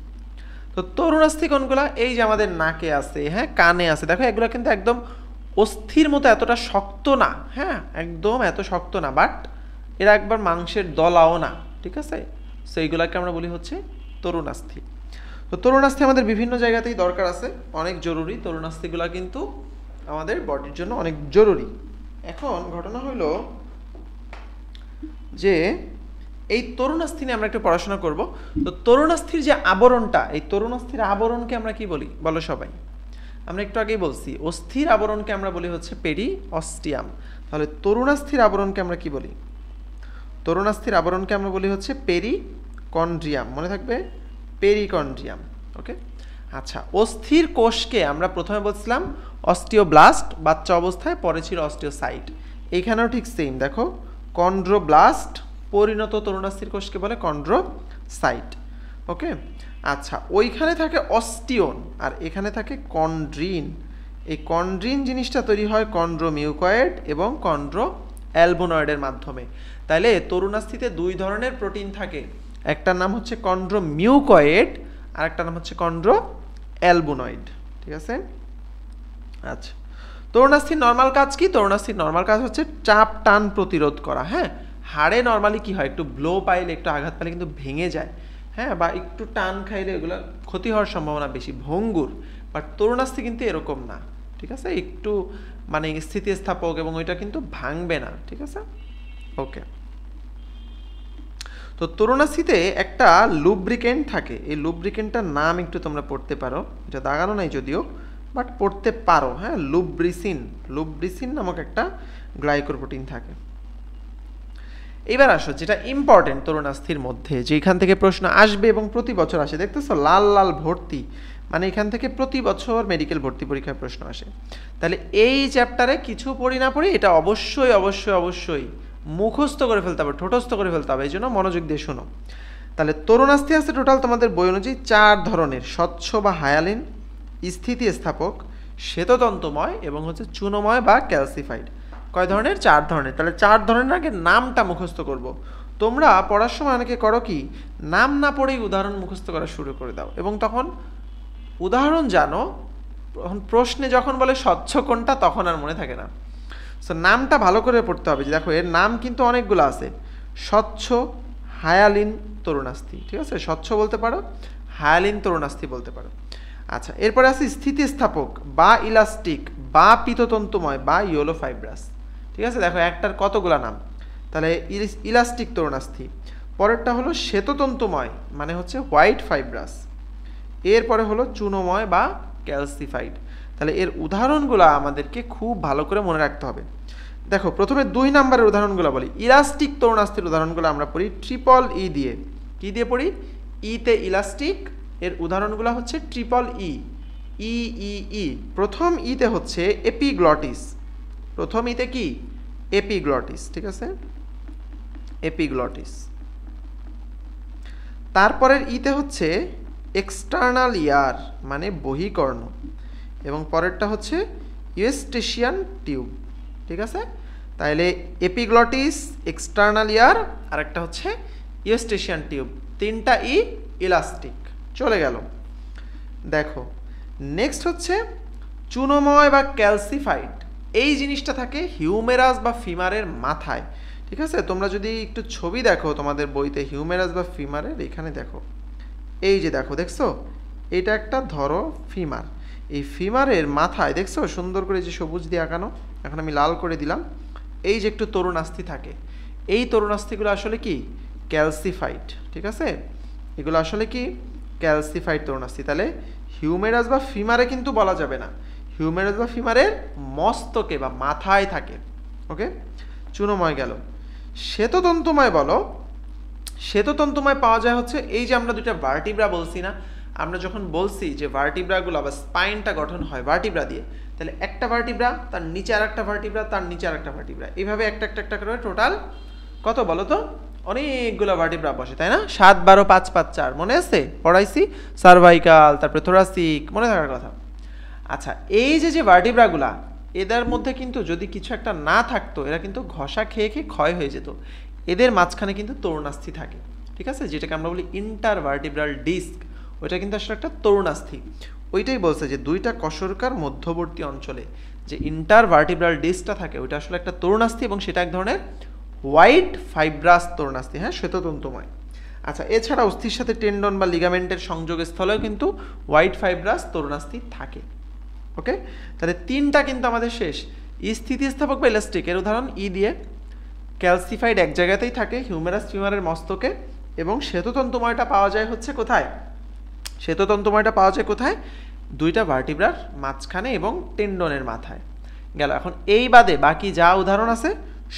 তো তরুণাস্থি কোনগুলা? এই যে আমাদের নাকে আছে, হ্যাঁ, কানে আছে, দেখো এগুলো কিন্তু একদম অস্থির মতো এতটা শক্ত না, হ্যাঁ, একদম এত শক্ত না, বাট এরা একবার মাংসের দলাও না। ঠিক আছে, সো এইগুলাকে আমরা বলি হচ্ছে তরুণাস্থি। তো তরুণাস্থি আমাদের বিভিন্ন জায়গাতেই দরকার আছে, অনেক জরুরি। তরুণাস্থিগুলা কিন্তু আমাদের বডির জন্য অনেক জরুরি। এখন ঘটনা হলো যে এই তরুণাস্থি নিয়ে আমরা একটু পড়াশোনা করব। তো তরুণাস্থির যে আবরণটা, এই তরুণাস্থির আবরণকে আমরা কি বলি বলো সবাই? আমরা একটু আগেই বলছি, অস্থির আবরণকে আমরা বলি হচ্ছে পেরিঅস্টিয়াম। তাহলে তরুণাস্থির আবরণকে আমরা কি বলি? তরুণাস্থির আবরণকে আমরা বলি হচ্ছে পেরিকন্ড্রিয়াম, মনে থাকবে, পেরিকন্ড্রিয়াম। ওকে, আচ্ছা, অস্থির কোষকে আমরা প্রথমে বলছিলাম অস্টিওব্লাস্ট বাচ্চা অবস্থায়, পরে ছিল অস্টিওসাইট। এইখানেও ঠিক সেম, দেখো কন্ড্রোব্লাস্ট, পরিণত তরুণাস্থির কোষকে বলে কন্ড্রোসাইট। ওকে, আচ্ছা, ওইখানে থাকে অস্টিওন আর এখানে থাকে কন্ড্রিন, এই কন্ড্রিন জিনিসটা তৈরি হয় কন্ড্রোমিউকয়েড এবং কন্ড্রোঅ্যালবুনয়েডের মাধ্যমে। তাইলে তরুণাস্থিতে দুই ধরনের প্রোটিন থাকে, একটার নাম হচ্ছে কন্ড্রোমিউকয়েড আর একটার নাম হচ্ছে কন্ড্রোঅ্যালবুনয়েড। ঠিক আছে? আচ্ছা, তরুণাস্থির নর্মাল কাজ কি? তরুণাস্থির নর্মাল কাজ হচ্ছে চাপ টান প্রতিরোধ করা। হ্যাঁ, হাড়ে নর্মালি কি হয়, একটু ব্লো পাইলে, একটু আঘাত পাইলে কিন্তু ভেঙে যায়, হ্যাঁ, বা একটু টান খাইলে এগুলো ক্ষতি হওয়ার সম্ভাবনা বেশি, ভঙ্গুর। বাট তরুণাস্থি কিন্তু এরকম না। ঠিক আছে? একটু মানে স্থিতিস্থাপক এবং ওইটা কিন্তু ভাঙবে না। ঠিক আছে? ওকে। তো তরুণাস্থিতে একটা লুব্রিকেন্ট থাকে, এই লুব্রিকেন্টটার নাম একটু তোমরা পড়তে পারো, এটা দাগানো নাই যদিও, বাট পড়তে পারো। হ্যাঁ, লুব্রিসিন নামক একটা গ্লাইকোপ্রোটিন থাকে। এবার আসো যেটা ইম্পর্টেন্ট তরুণাস্থির মধ্যে, যেখান থেকে প্রশ্ন আসবে এবং প্রতি বছর আসে, দেখতেছো লাল লাল ভর্তি, মানে এখান থেকে প্রতি বছর মেডিকেল ভর্তি পরীক্ষায় প্রশ্ন আসে। তাহলে এই চ্যাপ্টারে কিছু পড়ি না পড়ি এটা অবশ্যই অবশ্যই অবশ্যই মুখস্থ করে ফেলতে হবে, ঠোঁটস্থ করে ফেলতে হবে, এই জন্য মনোযোগ দিয়ে শোনো। তাহলে তরুণাস্থি আছে টোটাল তোমাদের বই অনুযায়ী 4 ধরনের, স্বচ্ছ বা হায়ালিন, স্থিতিস্থাপক, শ্বেততন্তুময় এবং হচ্ছে চুনোময় বা ক্যালসিফাইড। কয় ধরনের? 4 ধরনের। তাহলে 4 ধরনের আগে নামটা মুখস্থ করব। তোমরা পড়ার সময় অনেকে করো কি, নাম না পড়েই উদাহরণ মুখস্থ করা শুরু করে দাও, এবং তখন উদাহরণ জানো, প্রশ্নে যখন বলে স্বচ্ছ কোনটা তখন আর মনে থাকে না। সো নামটা ভালো করে পড়তে হবে। যে দেখো এর নাম কিন্তু অনেকগুলো আছে, স্বচ্ছ, হায়ালিন, তরুণাস্থি। ঠিক আছে? স্বচ্ছ বলতে পারো, হায়ালিন তরুণাস্থি বলতে পারো। আচ্ছা, এরপরে আছে স্থিতিস্থাপক বা ইলাস্টিক বা পিততন্তুময় বা ইয়েলো ফাইব্রাস। ঠিক আছে? দেখো একটার কতগুলা নাম। তাহলে ইলাস্টিক তরুণাস্থি, পরেরটা হলো শ্বেততন্তুময় মানে হচ্ছে হোয়াইট ফাইব্রাস, এরপরে হলো চুনোময় বা ক্যালসিফাইড। তাহলে এর উদাহরণগুলো আমাদেরকে খুব ভালো করে মনে রাখতে হবে। দেখো প্রথমে 2 নম্বরের উদাহরণগুলো বলি। ইলাস্টিক তরুণাস্থির উদাহরণগুলো আমরা পড়ি ট্রিপল ই দিয়ে। কি দিয়ে পড়ি? ইতে ইলাস্টিক, এর উদাহরণগুলো হচ্ছে ট্রিপল ই, ই ই ই। প্রথম ইতে হচ্ছে এপিগ্লটিস, প্রথম ইতে কি? এপিগ্লটিস। ঠিক আছে? এপিগ্লটিস। তারপরের ইতে হচ্ছে এক্সটার্নাল ইয়ার মানে বহিকর্ণ, এবং পরেরটা হচ্ছে ইউস্টেশিয়ান টিউব। ঠিক আছে? তাইলে এপিগ্লটিস, এক্সটার্নাল ইয়ার আর একটা হচ্ছে ইউস্টেশিয়ান টিউব, 3টা ই ইলাস্টিক। চলে গেল। দেখো নেক্সট হচ্ছে চুনোময় বা ক্যালসিফাইড। এই জিনিসটা থাকে হিউমেরাস বা ফিমারের মাথায়। ঠিক আছে? তোমরা যদি একটু ছবি দেখো তোমাদের বইতে হিউমেরাস বা ফিমারের, এখানে দেখো, এই যে দেখো, দেখছো এটা একটা ধরো ফিমার, এই ফিমারের মাথায় দেখছো সুন্দর করে যে সবুজ দিয়ে আঁকানো, এখন আমি লাল করে দিলাম, এই যে একটু তরুণাস্থি থাকে, এই তরুণাস্থিগুলো আসলে কি? ক্যালসিফাইড। ঠিক আছে? এগুলো আসলে কি? ক্যালসিফাইড তরুণাস্থি। তাহলে হিউমেরাস বা ফিমারে কিন্তু বলা যাবে না, হিউমেরাস বা ফিমারের মস্তকে বা মাথায় থাকে। ওকে, চুনোময় গেল। শ্বেততন্তুময় বলো, শ্বেততন্তুময় পাওয়া যায় হচ্ছে এই যে আমরা দুইটা ভার্টিব্রা বলছি না, আমরা যখন বলছি যে ভার্টিব্রাগুলো বা স্পাইনটা গঠন হয় ভার্টিব্রা দিয়ে, তাহলে একটা ভার্টিব্রা, তার নিচে আর একটা ভার্টিব্রা, তার নিচে আর একটা ভার্টিব্রা, এইভাবে একটা একটা একটা করে টোটাল কত বলো তো? অনেকগুলো ভার্টিব্রা বসে, তাই না? 7, 12, 5, 5, 4 মনে আছে? পড়াইছি সার্ভাইকাল, তারপরে থোরাসিক, মনে থাকার কথা। আচ্ছা, এই যে যে ভার্টিব্রাগুলা, এদের মধ্যে কিন্তু যদি কিছু একটা না থাকতো, এরা কিন্তু ঘষা খেয়ে খেয়ে ক্ষয় হয়ে যেত। এদের মাঝখানে কিন্তু তরুণাস্থি থাকে। ঠিক আছে? যেটাকে আমরা বলি ইন্টারভার্টিব্রাল ডিস্ক, ওইটা কিন্তু আসলে একটা তরুণাস্থি। ওইটাই বলছে যে দুইটা কশরকার মধ্যবর্তী অঞ্চলে যে ইন্টারভার্টিব্রাল ডিস্কটা থাকে, ওইটা আসলে একটা তরুণাস্থি, এবং সেটা এক ধরনের হোয়াইট ফাইব্রাস তরুণাস্থি। হ্যাঁ, শ্বেততন্তুময়। আচ্ছা, এছাড়া অস্থির সাথে টেন্ডন বা লিগামেন্টের সংযোগস্থলেও কিন্তু হোয়াইট ফাইব্রাস তরুণাস্থি থাকে। ওকে, তাহলে 3টা কিন্তু আমাদের শেষ। স্থিতিস্থাপক বা ইলাস্টিক, এর উদাহরণ ই দিয়ে। ক্যালসিফাইড এক জায়গাতেই থাকে, হিউমেরাস ফিমারের মস্তকে, এবং শ্বেততন্তুময়টা পাওয়া যায় হচ্ছে কোথায়? শ্বেততন্তুময়টা পাওয়া যায় কোথায়? দুইটা ভার্টিব্রার মাঝখানে এবং টেন্ডনের মাথায়। গেল। এখন এই বাদে বাকি যা উদাহরণ আছে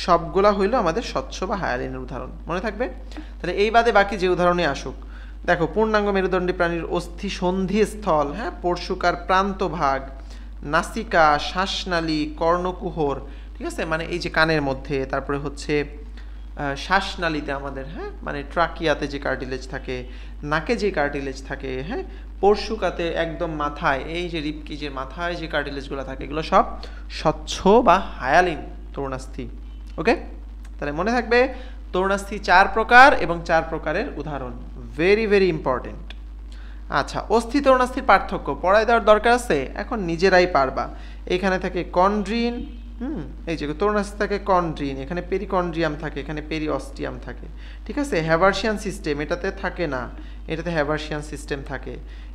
সবগুলা হইল আমাদের স্বচ্ছ বা হায়ালিনের উদাহরণ, মনে থাকবে? তাহলে এই বাদে বাকি যে উদাহরণে আসুক, দেখো পূর্ণাঙ্গ মেরুদণ্ডী প্রাণীর অস্থি সন্ধিস্থল, হ্যাঁ, পরশুকার প্রান্তভাগ, নাসিকা, শ্বাসনালী, কর্ণকুহর। ঠিক আছে? মানে এই যে কানের মধ্যে, তারপরে হচ্ছে শ্বাসনালীতে আমাদের, হ্যাঁ, মানে ট্রাকিয়াতে যে কার্টিলেজ থাকে, নাকে যে কার্টিলেজ থাকে, হ্যাঁ, পরশুকাতে একদম মাথায় এই যে রিবকিজের মাথায় যে কার্টিলেজগুলো থাকে এগুলো সব স্বচ্ছ বা হায়ালিন তরুণাস্থি। ওকে, তাহলে মনে থাকবে তরুণাস্থি 4 প্রকার এবং 4 প্রকারের উদাহরণ, ভেরি ভেরি ইম্পর্টেন্ট। আচ্ছা, অস্থি তরুণাস্থির পার্থক্য পড়ায় দেওয়ার দরকার আছে, এখন নিজেরাই পারবা। এখানে থাকে কন্ড্রিন, এই যে তরুণাস্থি থাকে কন্ড্রিন, এখানে পেরিকন্ড্রিয়াম থাকে, এখানে পেরিঅস্টিয়াম থাকে, ঠিক আছে। হ্যাভার্সিয়ান সিস্টেম এটাতে থাকে না, এটাতে হ্যাভার্সিয়ান সিস্টেম থাকে।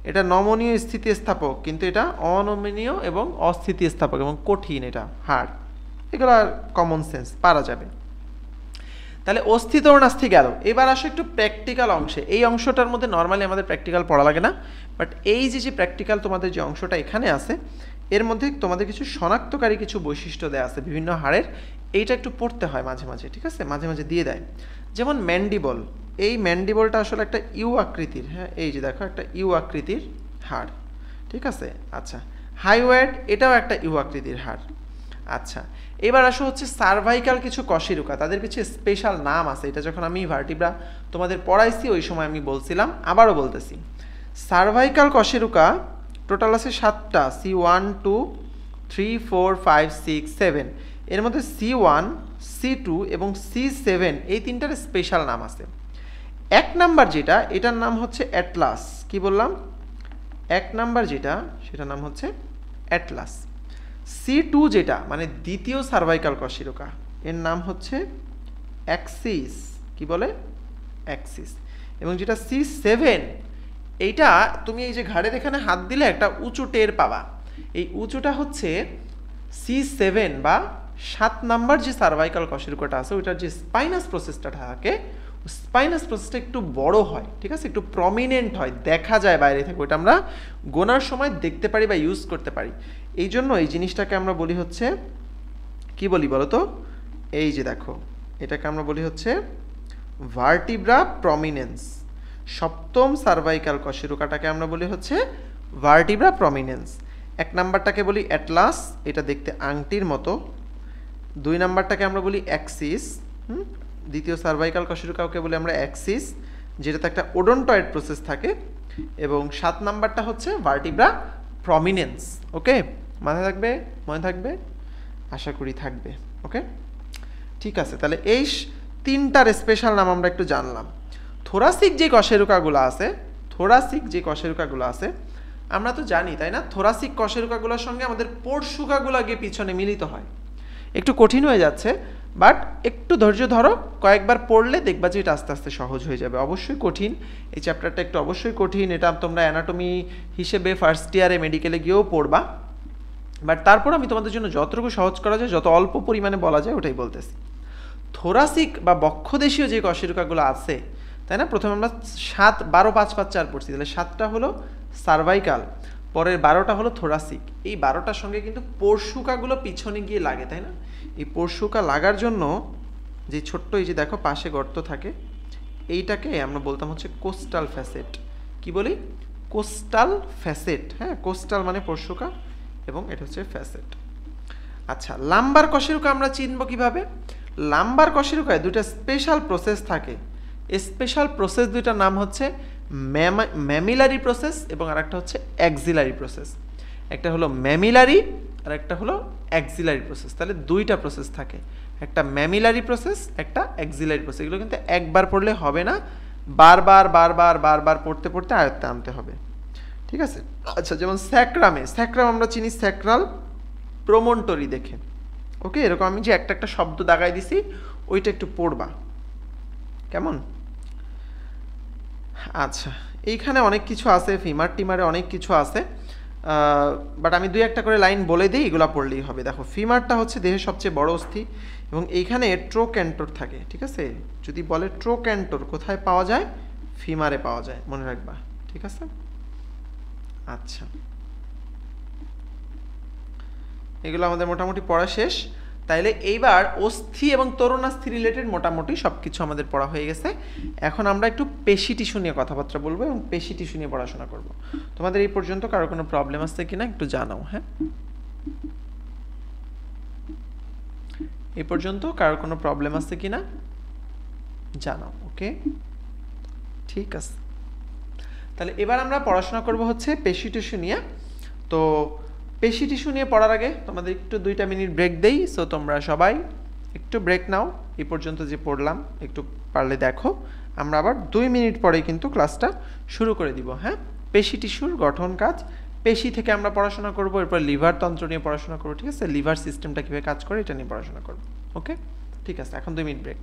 এটা নমনীয় স্থিতিস্থাপক, কিন্তু এটা অনমনীয় এবং অস্থিতিস্থাপক এবং কঠিন, এটা হার্ড। এগুলো কমন সেন্স, পারা যাবে। তাহলে অস্থি তরুণাস্থি গেল। এবার আসো একটু প্র্যাকটিক্যাল অংশে। এই অংশটার মধ্যে নর্মালি আমাদের প্র্যাকটিক্যাল পড়া লাগে না, বাট এই যে প্র্যাকটিক্যাল তোমাদের যে অংশটা এখানে আছে এর মধ্যে তোমাদের কিছু শনাক্তকারী কিছু বৈশিষ্ট্য দেওয়া আছে বিভিন্ন হাড়ের, এইটা একটু পড়তে হয় মাঝে মাঝে, ঠিক আছে, মাঝে মাঝে দিয়ে দেয়। যেমন ম্যান্ডিবল, এই ম্যান্ডিবলটা আসলে একটা ইউ আকৃতির, হ্যাঁ এই যে দেখো একটা ইউ আকৃতির হাড়, ঠিক আছে। আচ্ছা, হাইওয়েড এটাও একটা ইউ আকৃতির হাড়। আচ্ছা, এবার আসো হচ্ছে সার্ভাইকাল কিছু কশেরুকা, তাদের কিছু স্পেশাল নাম আছে। এটা যখন আমি ভার্টিব্রা তোমাদের পড়াইছি ওই সময় আমি বলছিলাম, আবারও বলতেছি। সার্ভাইকাল কশেরুকা টোটাল আছে 7টা, C1 2 3 4 5 6 7। এর মধ্যে C1 C2 এবং C7 এই 3টার স্পেশাল নাম আছে। 1 নাম্বার যেটা, এটার নাম হচ্ছে অ্যাটলাস। কি বললাম? 1 নাম্বার যেটা সেটার নাম হচ্ছে অ্যাটলাস। C2 যেটা মানে দ্বিতীয় সার্ভাইকাল কশেরুকা, এর নাম হচ্ছে অ্যাক্সিস। কি বলে? অ্যাক্সিস। এবং যেটা C7, এইটা তুমি এই যে ঘাড়ের এখানে হাত দিলে একটা উঁচু টের পাবা, এই উঁচুটা হচ্ছে C7 বা 7 নাম্বার যে সার্ভাইকাল কশেরুকাটা আছে ওইটার যে স্পাইনাস প্রসেসটা থাকে, স্পাইনাস প্রসেসটা একটু বড় হয়, ঠিক আছে, একটু প্রমিনেন্ট হয়, দেখা যায় বাইরে থেকে, ওইটা আমরা গোনার সময় দেখতে পারি বা ইউজ করতে পারি। এই জন্য এই জিনিসটাকে আমরা বলি হচ্ছে, কি বলি বলো তো, এই যে দেখো এটাকে আমরা বলি হচ্ছে ভার্টিব্রা প্রমিনেন্স। সপ্তম সার্ভাইকাল কশেরুকাটাকে আমরা বলি হচ্ছে ভার্টিব্রা প্রমিনেন্স। 1 নাম্বারটাকে বলি অ্যাটলাস, এটা দেখতে আংটির মতো। 2 নাম্বারটাকে আমরা বলি অ্যাক্সিস, দ্বিতীয় সার্ভাইকাল কশেরুকাকে বলি আমরা অ্যাক্সিস, যেটাতে একটা ওডন্টয়েড প্রসেস থাকে। এবং 7 নাম্বারটা হচ্ছে ভার্টিব্রা প্রমিনেন্স। ওকে, মাথায় থাকবে? মনে থাকবে? আশা করি থাকবে। ওকে, ঠিক আছে। তাহলে এই 3টার স্পেশাল নাম আমরা একটু জানলাম। থোরাসিক যে কশেরুকাগুলো আছে, থোরাসিক যে কশেরুকাগুলো আছে আমরা তো জানি, তাই না? থোরাসিক কশেরুকাগুলোর সঙ্গে আমাদের পোর্শুকাগুলো গিয়ে পিছনে মিলিত হয়। একটু কঠিন হয়ে যাচ্ছে, বাট একটু ধৈর্য ধরো, কয়েকবার পড়লে দেখবা যে এটা আস্তে আস্তে সহজ হয়ে যাবে। অবশ্যই কঠিন, এই চ্যাপ্টারটা একটু অবশ্যই কঠিন, এটা তোমরা অ্যানাটমি হিসেবে ফার্স্ট ইয়ারে মেডিকেলে গিয়েও পড়বা, বাট তারপর আমি তোমাদের জন্য যতটুকু সহজ করা যায়, যত অল্প পরিমাণে বলা যায় ওটাই বলতেছি। থোরাসিক বা বক্ষদেশীয় যে কশেরুকাগুলো আছে, তাই না, প্রথমে আমরা 7 12 5 5 4 পড়ছি, তাহলে 7টা হলো সার্ভাইকাল, পরের 12টা হলো থোরাসিক। এই 12টার সঙ্গে কিন্তু পোর্শুকাগুলো পিছনে গিয়ে লাগে, তাই না? এই পোর্শুকা লাগার জন্য যে ছোট্ট এই যে দেখো পাশে গর্ত থাকে, এইটাকে আমরা বলতাম হচ্ছে কোস্টাল ফ্যাসেট। কি বলি? Coastal facet. হ্যাঁ, কোস্টাল মানে পোর্শুকা এবং এটা হচ্ছে ফ্যাসেট। আচ্ছা, লাম্বার কশেরুকা আমরা চিনব কিভাবে? লাম্বার কশেরুকায় 2টা স্পেশাল প্রসেস থাকে। স্পেশাল প্রসেস 2টার নাম হচ্ছে ম্যামিলারি প্রসেস এবং আরেকটা হচ্ছে অ্যাক্সিলারি প্রসেস। একটা হলো ম্যামিলারি আর একটা হলো অ্যাক্সিলারি প্রসেস। তাহলে 2টা প্রসেস থাকে, একটা ম্যামিলারি প্রসেস, একটা অ্যাক্সিলারি প্রসেস। এগুলো কিন্তু একবার পড়লে হবে না, বারবার বারবার বারবার পড়তে পড়তে আয়ত্তে আনতে হবে, ঠিক আছে। আচ্ছা, যেমন স্যাক্রামে, স্যাক্রাম আমরা চিনি স্যাক্রাল প্রমন্টরি দেখে। ওকে, এরকম আমি যে একটা একটা শব্দ দাগাই দিছি ওইটা একটু পড়বা, কেমন? আচ্ছা, এইখানে অনেক কিছু আছে, ফিমার টিমারে অনেক কিছু আছে, বাট আমি 2-1টা করে লাইন বলে দিই, এগুলো পড়লেই হবে। দেখো, ফিমারটা হচ্ছে দেহের সবচেয়ে বড় অস্থি এবং এইখানে ট্রোক্যান্টর থাকে, ঠিক আছে। যদি বলে ট্রোক্যান্টর কোথায় পাওয়া যায়, ফিমারে পাওয়া যায়, মনে রাখবা, ঠিক আছে। আচ্ছা, এগুলো আমাদের মোটামুটি পড়া শেষ। তাইলে এইবার অস্থি এবং তরুণাস্থি রিলেটেড মোটামুটি সব কিছু আমাদের পড়া হয়ে গেছে। এখন আমরা একটু পেশি টিস্যু নিয়ে কথাবার্তা বলবো এবং পেশি টিস্যু নিয়ে পড়াশোনা করব। তোমাদের এই পর্যন্ত কারো কোনো প্রবলেম আছে কিনা একটু জানাও। হ্যাঁ, এই পর্যন্ত কারো কোনো প্রবলেম আছে কিনা জানাও। ওকে, ঠিক আছে। তাহলে এবার আমরা পড়াশোনা করব হচ্ছে পেশি টিস্যু নিয়ে। তো পেশি টিস্যু নিয়ে পড়ার আগে তোমাদের একটু 2টা মিনিট ব্রেক দেই। সো তোমরা সবাই একটু ব্রেক নাও। এই পর্যন্ত যে পড়লাম একটু পারলে দেখো। আমরা আবার 2 মিনিট পরেই কিন্তু ক্লাসটা শুরু করে দিব। হ্যাঁ, পেশি টিস্যুর গঠন কাজ, পেশি থেকে আমরা পড়াশোনা করব, এরপর লিভার তন্ত্র নিয়ে পড়াশোনা করব। ঠিক আছে, লিভার সিস্টেমটা কীভাবে কাজ করে এটা নিয়ে পড়াশোনা করব। ওকে, ঠিক আছে, এখন 2 মিনিট ব্রেক।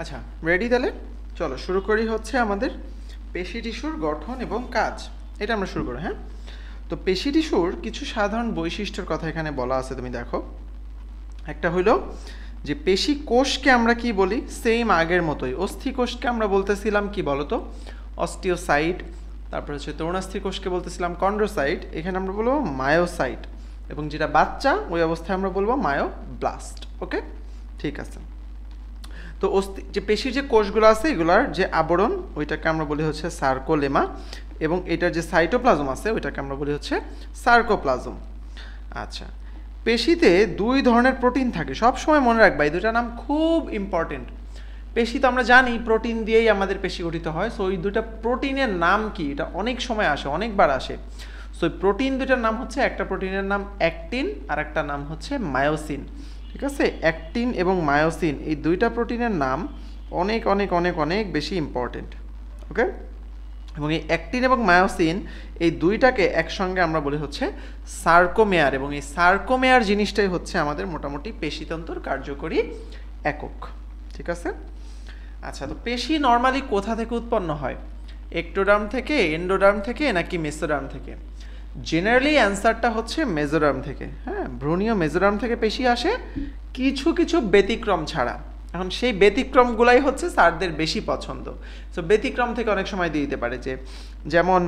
আচ্ছা রেডি তাহলে, চলো শুরু করি হচ্ছে আমাদের পেশি টিস্যুর গঠন এবং কাজ। এটা আমরা শুরু করি। হ্যাঁ, তো পেশি টিস্যুর কিছু সাধারণ বৈশিষ্ট্যের কথা এখানে বলা আছে, তুমি দেখো। একটা হলো যে পেশি কোষকে আমরা কি বলি, সেম আগের মতোই। অস্থি কোষকে আমরা বলতেছিলাম কি বলতো, অস্টিওসাইট। তারপর হচ্ছে তরুণাস্থি কোষকে বলতেছিলাম কন্ড্রোসাইট। এখানে আমরা বলবো মায়োসাইট, এবং যেটা বাচ্চা ওই অবস্থায় আমরা বলবো মায়োব্লাস্ট। ওকে, ঠিক আছে। তো যে পেশির যে কোষগুলো আছে এগুলার যে আবরণ ওইটাকে আমরা বলি হচ্ছে সার্কোলেমা, এবং এটার যে সাইটোপ্লাজম আছে ওইটাকে আমরা বলি হচ্ছে সার্কোপ্লাজম। আচ্ছা, পেশিতে দুই ধরনের প্রোটিন থাকে, সব সময় মনে রাখবা এই দুটার নাম খুব ইম্পর্টেন্ট। পেশি তো আমরা জানি প্রোটিন দিয়েই আমাদের পেশি গঠিত হয়, সো ওই দুটা প্রোটিনের নাম কি, এটা অনেক সময় আসে, অনেকবার আসে। সো প্রোটিন দুটার নাম হচ্ছে, একটা প্রোটিনের নাম অ্যাক্টিন আর একটা নাম হচ্ছে মায়োসিন। ঠিক আছে, অ্যাক্টিন এবং মায়োসিন এই দুইটা প্রোটিনের নাম অনেক অনেক অনেক অনেক বেশি ইম্পর্টেন্ট। ওকে, এবং এই অ্যাক্টিন এবং মায়োসিন এই দুইটাকে একসঙ্গে আমরা বলি হচ্ছে সার্কোমেয়ার, এবং এই সার্কোমেয়ার জিনিসটাই হচ্ছে আমাদের মোটামুটি পেশিতন্ত্রর কার্যকরী একক। ঠিক আছে। আচ্ছা, তো পেশি নর্মালি কোথা থেকে উৎপন্ন হয়, এক্টোডার্ম থেকে, এন্ডোডার্ম থেকে, নাকি মেসোডার্ম থেকে? জেনারেলি অ্যান্সারটা হচ্ছে মেসোডার্ম থেকে। হ্যাঁ, ভ্রূণীয় মেসোডার্ম থেকে পেশি আসে, কিছু কিছু ব্যতিক্রম ছাড়া। এখন সেই ব্যতিক্রমগুলাই হচ্ছে স্যারদের বেশি পছন্দ। সো ব্যতিক্রম থেকে অনেক সময় দিয়ে দিতে পারে, যে যেমন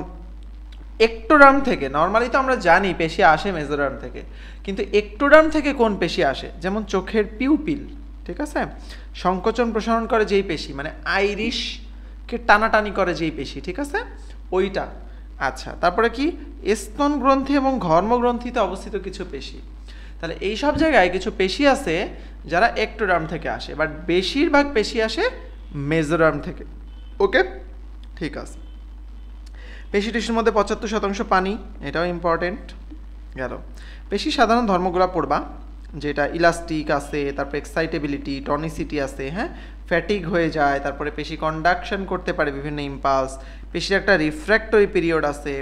এক্টোডার্ম থেকে, নর্মালি তো আমরা জানি পেশি আসে মেসোডার্ম থেকে, কিন্তু এক্টোডার্ম থেকে কোন পেশি আসে, যেমন চোখের পিউপিল, ঠিক আছে, সংকোচন প্রসারণ করে যেই পেশি, মানে আইরিশকে টানাটানি করে যেই পেশি, ঠিক আছে, ওইটা। আচ্ছা, তারপরে কি স্তন গ্রন্থি এবং ঘর্মগ্রন্থিতে অবস্থিত কিছু পেশি। তাহলে এই সব জায়গায় কিছু পেশি আছে যারা এক্টোডার্ম থেকে আসে, বাট বেশিরভাগ পেশি আসে মেসোডার্ম থেকে। ওকে, ঠিক আছে। পেশি টিস্যুর মধ্যে 75% পানি, এটাও ইম্পর্টেন্ট গেল। পেশি সাধারণ ধর্মগুলো পড়বা, যেটা ইলাস্টিক আছে, তারপরে এক্সাইটেবিলিটি, টনিসিটি আছে, হ্যাঁ, ফ্যাটিক হয়ে যায়, তারপরে পেশি কন্ডাকশন করতে পারে বিভিন্ন ইম্পালস। পেশির একটা রিফ্র্যাক্টরি পিরিয়ড আছে।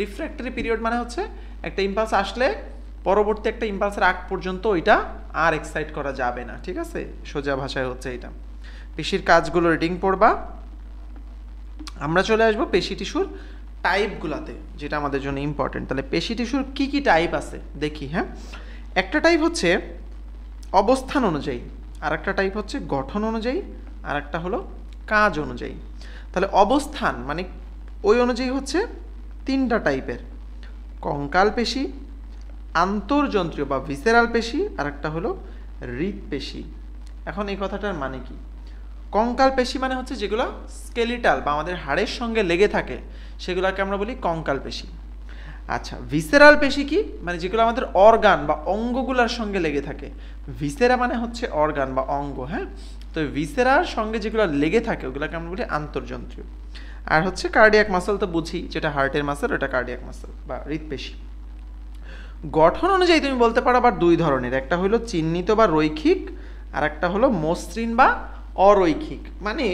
রিফ্র্যাক্টরি পিরিয়ড মানে হচ্ছে একটা ইম্পালস আসলে পরবর্তী একটা ইম্পালসের আগ পর্যন্ত ওইটা আর এক্সাইট করা যাবে না। ঠিক আছে, সোজা ভাষায় হচ্ছে এটা। পেশির কাজগুলো রিডিং পড়বা। আমরা চলে আসবো পেশি টিস্যুর টাইপগুলোতে, যেটা আমাদের জন্য ইম্পর্টেন্ট। তাহলে পেশি টিস্যুর কী কী টাইপ আছে দেখি। হ্যাঁ, একটা টাইপ হচ্ছে অবস্থান অনুযায়ী, আর একটা টাইপ হচ্ছে গঠন অনুযায়ী, আর একটা হলো কাজ অনুযায়ী। তাহলে অবস্থান মানে ওই অনুযায়ী হচ্ছে তিনটা টাইপের: কঙ্কাল পেশি, আন্তর্যন্ত্রীয় বা ভিসেরাল পেশি, আর একটা হলো হৃৎপেশি। এখন এই কথাটার মানে কি? কঙ্কাল পেশি মানে হচ্ছে যেগুলো স্কেলিটাল বা আমাদের হাড়ের সঙ্গে লেগে থাকে, সেগুলোকে আমরা বলি কঙ্কাল পেশি। আচ্ছা, ভিসেরাল পেশি কি? মানে যেগুলো আমাদের অর্গান বা অঙ্গগুলোর সঙ্গে লেগে থাকে। ভিসেরা মানে হচ্ছে অর্গান বা অঙ্গ। হ্যাঁ, তো ভিসেরার সঙ্গে যেগুলো লেগে থাকে ওগুলোকে আমরা বলি আন্তর্যন্ত্রীয়। আর হচ্ছে কার্ডিয়াক মাসল তো বুঝি, যেটা হার্টের মাসল ওটা কার্ডিয়াক মাসল বা হৃৎপেশি। গঠন অনুযায়ী তুমি বলতে পারো আবার দুই ধরনের, একটা হলো চিহ্নিত বা রৈখিক, আর একটা হলো মসৃণ বা অরৈখিক। মানে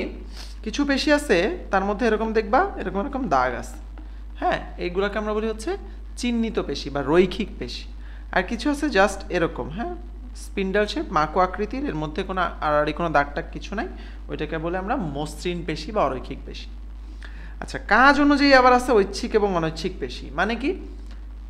কিছু পেশি আছে তার মধ্যে এরকম দেখবা এরকম এরকম দাগ আছে, হ্যাঁ, এইগুলোকে আমরা বলি হচ্ছে চিহ্নিত পেশি বা রৈখিক পেশি। আর কিছু আছে জাস্ট এরকম, হ্যাঁ, স্পিন্ডাল শেপ, মাকো আকৃতির, এর মধ্যে কোনো আড়াআড়ি কোনো দাগ টাগ কিছু নাই, ওইটাকে বলে আমরা মসৃণ পেশি বা অরৈখিক পেশি। আচ্ছা, কাজ অনুযায়ী আবার আছে ঐচ্ছিক এবং অনৈচ্ছিক পেশি। মানে কি,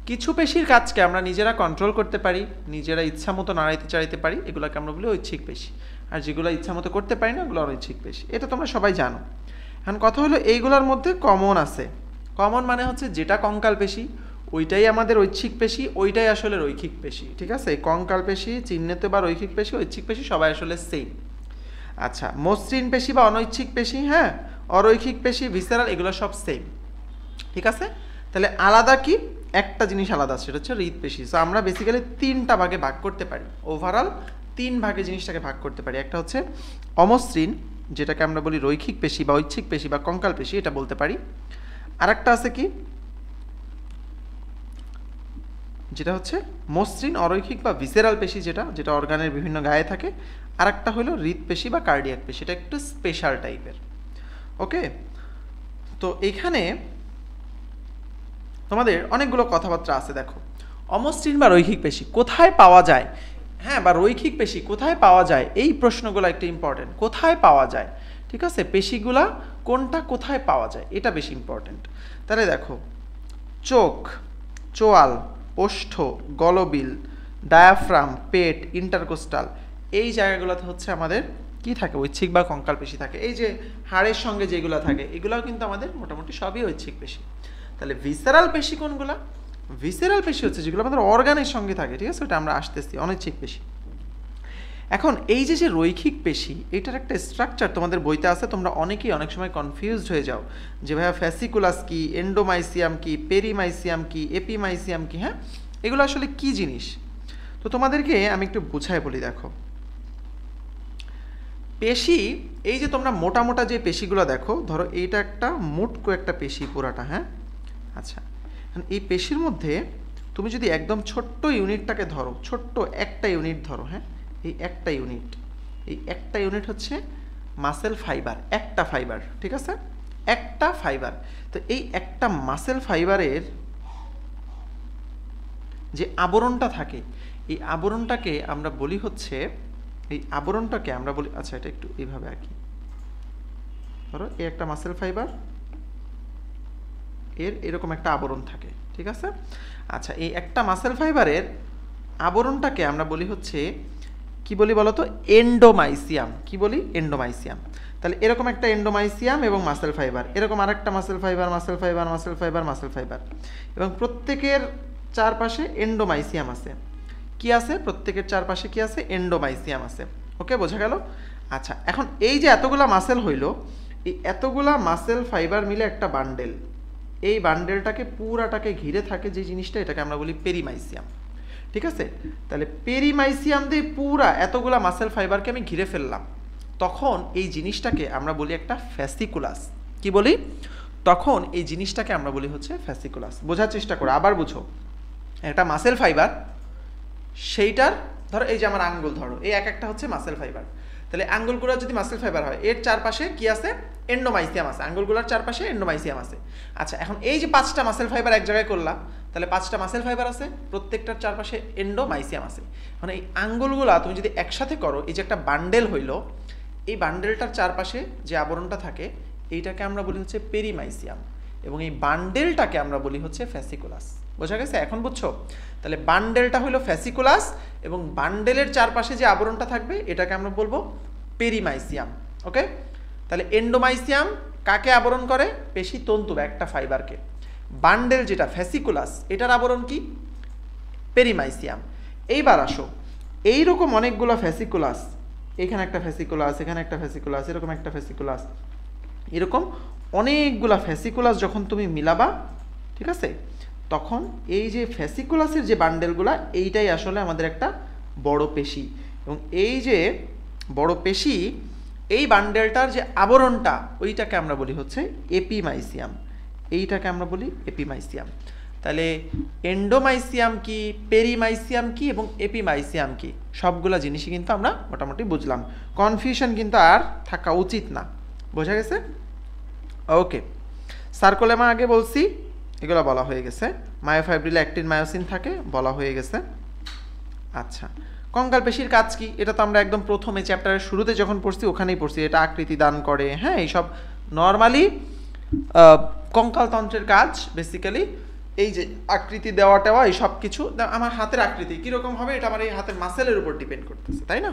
কিছু পেশির কাজকে আমরা নিজেরা কন্ট্রোল করতে পারি, নিজেরা ইচ্ছা মতো নাড়াইতে চাড়াইতে পারি, এগুলোকে আমরা বলি ঐচ্ছিক পেশি। আর যেগুলো ইচ্ছা মতো করতে পারি না ওগুলো অনৈচ্ছিক পেশি। এটা তোমরা সবাই জানো। এখন কথা হলো এইগুলোর মধ্যে কমন আছে। কমন মানে হচ্ছে যেটা কঙ্কাল পেশি ওইটাই আমাদের ঐচ্ছিক পেশি, ওইটাই আসলে রৈখিক পেশি। ঠিক আছে, কঙ্কাল পেশি, চিহ্নিত বা রৈখিক পেশি, ঐচ্ছিক পেশি সবাই আসলে সেম। আচ্ছা, মসৃণ পেশি বা অনৈচ্ছিক পেশি, হ্যাঁ, অরৈখিক পেশি, ভিসেরাল, এগুলো সব সেম। ঠিক আছে, তাহলে আলাদা কি, একটা জিনিস আলাদা, সেটা হচ্ছে হৃৎপেশি। সো আমরা বেসিক্যালি তিনটা ভাগে ভাগ করতে পারি, ওভারঅল তিন ভাগে জিনিসটাকে ভাগ করতে পারি। একটা হচ্ছে অমসৃণ, যেটাকে আমরা বলি রৈখিক পেশি বা ঐচ্ছিক পেশি বা কঙ্কাল পেশি, এটা বলতে পারি। আর একটা আছে কি, যেটা হচ্ছে মসৃণ, অরৈখিক বা ভিসেরাল পেশি, যেটা যেটা অর্গানের বিভিন্ন গায়ে থাকে। আর একটা হলো হৃৎপেশি বা কার্ডিয়াক পেশি, এটা একটু স্পেশাল টাইপের। ওকে, তো এইখানে তোমাদের অনেকগুলো কথাবার্তা আছে। দেখো, অমসৃণ বা রৈখিক পেশি কোথায় পাওয়া যায়? হ্যাঁ, বা রৈখিক পেশি কোথায় পাওয়া যায়, এই প্রশ্নগুলো একটা ইম্পর্টেন্ট। কোথায় পাওয়া যায়, ঠিক আছে, পেশিগুলা কোনটা কোথায় পাওয়া যায়, এটা বেশি ইম্পর্টেন্ট। তাহলে দেখো, চোখ, চোয়াল, ওষ্ঠ, গলবিল, ডায়াফ্রাম, পেট, ইন্টারকোস্টাল, এই জায়গাগুলোতে হচ্ছে আমাদের কি থাকে, ঐচ্ছিক বা কঙ্কাল পেশি থাকে। এই যে হাড়ের সঙ্গে যেগুলো থাকে এগুলোও কিন্তু আমাদের মোটামুটি সবই ঐচ্ছিক পেশি। তাহলে ভিসেরাল পেশি কোনগুলা? ভিসেরাল পেশি হচ্ছে যেগুলো আমাদের অর্গানের সঙ্গে থাকে, ঠিক আছে, ওটা আমরা আসতেছি, অনৈচ্ছিক পেশি। এখন এই যে রৈখিক পেশি, এটার একটা স্ট্রাকচার তোমাদের বইতে আছে, তোমরা অনেকেই অনেক সময় কনফিউজড হয়ে যাও যে ভাইয়া ফ্যাসিকুলাস কি, এন্ডোমাইসিয়াম কি, পেরিমাইসিয়াম কি, এপিমাইসিয়াম কি, হ্যাঁ, এগুলো আসলে কি জিনিস। তো তোমাদেরকে আমি একটু বুঝায় বলি। দেখো, পেশি, এই যে তোমরা মোটা মোটা যে পেশিগুলো দেখো, ধরো এইটা একটা মুটকো একটা পেশি পুরাটা, হ্যাঁ, আচ্ছা, এই পেশির মধ্যে তুমি যদি একদম ছোট্ট ইউনিটটাকে ধরো, ছোট্ট একটা ইউনিট ধরো, হ্যাঁ, এই একটা ইউনিট হচ্ছে মাসেল ফাইবার, একটা ফাইবার, ঠিক আছে, একটা ফাইবার। তো এই একটা মাসেল ফাইবারের যে আবরণটা থাকে, এই আবরণটাকে আমরা বলি হচ্ছে, আচ্ছা এটা একটু এইভাবে আঁকি, ধরো এই একটা মাসেল ফাইবার, এর এরকম একটা আবরণ থাকে, ঠিক আছে। আচ্ছা, এই একটা মাসেল ফাইবারের আবরণটাকে আমরা বলি হচ্ছে, কি বলি বলো তো, এন্ডোমাইসিয়াম। কি বলি? এন্ডোমাইসিয়াম। তাহলে এরকম একটা এন্ডোমাইসিয়াম এবং মাসেল ফাইবার, এরকম আরেকটা মাসেল ফাইবার, এবং প্রত্যেকের চারপাশে এন্ডোমাইসিয়াম আছে। কি আছে? প্রত্যেকের চারপাশে কি আছে? এন্ডোমাইসিয়াম আছে। ওকে, বোঝা গেল? আচ্ছা, এখন এই যে এতগুলা মাসেল হইল, এই এতগুলা মাসেল ফাইবার মিলে একটা বান্ডেল, এই বান্ডেলটাকে পুরাটাকে ঘিরে থাকে যে জিনিসটা, এটাকে আমরা বলি পেরিমাইসিয়াম, ঠিক আছে। তাহলে পেরিমাইসিয়াম দিয়ে পুরা এতগুলা মাসেল ফাইবারকে আমি ঘিরে ফেললাম, তখন এই জিনিসটাকে আমরা বলি একটা ফ্যাসিকুলাস। কি বলি? তখন এই জিনিসটাকে আমরা বলি হচ্ছে ফ্যাসিকুলাস। বোঝার চেষ্টা করো, আবার বুঝো। একটা মাসেল ফাইবার, সেইটার ধরো এই যে আমার আঙ্গুল, ধরো এই এক একটা হচ্ছে মাসেল ফাইবার। তাহলে আঙ্গুলগুলো যদি মাসেল ফাইবার হয়, এর চারপাশে কি আছে? এন্ডোমাইসিয়াম আছে। আঙ্গুলগুলোর চারপাশে এন্ডোমাইসিয়াম আছে। আচ্ছা, এখন এই যে 5টা মাসেল ফাইবার এক জায়গায় করলাম, তাহলে 5টা মাসেল ফাইবার আছে, প্রত্যেকটার চারপাশে এন্ডোমাইসিয়াম আছে। মানে এই আঙ্গুলগুলা তুমি যদি একসাথে করো, এই যে একটা বান্ডেল হইলো, এই বান্ডেলটার চারপাশে যে আবরণটা থাকে, এইটাকে আমরা বলি হচ্ছে পেরিমাইসিয়াম, এবং এই বান্ডেলটাকে আমরা বলি হচ্ছে ফ্যাসিকুলাস। বোঝা গেছে? এখন বুঝছো? তাহলে বান্ডেলটা হলো ফ্যাসিকুলাস, এবং বান্ডেলের চারপাশে যে আবরণটা থাকবে এটাকে আমরা বলবো পেরিমাইসিয়াম। ওকে, তাহলে এন্ডোমাইসিয়াম কাকে আবরণ করে? পেশি তন্তু বা একটা ফাইবারকে। বান্ডেল যেটা ফ্যাসিকুলাস, এটার আবরণ কি? পেরিমাইসিয়াম। এইবার আসো, এইরকম অনেকগুলো ফ্যাসিকুলাস, এখানে একটা ফ্যাসিকুলাস, এখানে একটা ফ্যাসিকুলাস, এরকম একটা ফ্যাসিকুলাস, এরকম অনেকগুলা ফ্যাসিকুলাস যখন তুমি মিলাবা, ঠিক আছে, তখন এই যে ফ্যাসিকুলাসের যে বান্ডেলগুলা, এইটাই আসলে আমাদের একটা বড় পেশি। এবং এই যে বড় পেশি, এই বান্ডেলটার যে আবরণটা, ওইটাকে আমরা বলি হচ্ছে এপিমাইসিয়াম। এইটাকে আমরা বলি এপিমাইসিয়াম। তাহলে এন্ডোমাইসিয়াম কি, পেরিমাইসিয়াম কি এবং এপিমাইসিয়াম কি, সবগুলা জিনিসই কিন্তু আমরা মোটামুটি বুঝলাম। কনফিউশন কিন্তু আর থাকা উচিত না। বোঝা গেছে? ওকে, সার্কোলেমা আগে বলছি, এগুলো বলা হয়ে গেছে। মায়োফাইব্রিলে অ্যাক্টিন মায়োসিন থাকে, বলা হয়ে গেছে। আচ্ছা, কঙ্কাল পেশির কাজ কি? এটা তো আমরা একদম প্রথমে চ্যাপ্টারের শুরুতে যখন পড়ছি ওখানেই পড়ছি। এটা আকৃতি দান করে, হ্যাঁ, এইসব নর্মালি কঙ্কালতন্ত্রের কাজ। বেসিক্যালি এই যে আকৃতি দেওয়া টেওয়া, এই সব কিছু। আমার হাতের আকৃতি কীরকম হবে, এটা আমার এই হাতের মাসেলের উপর ডিপেন্ড করতেছে, তাই না?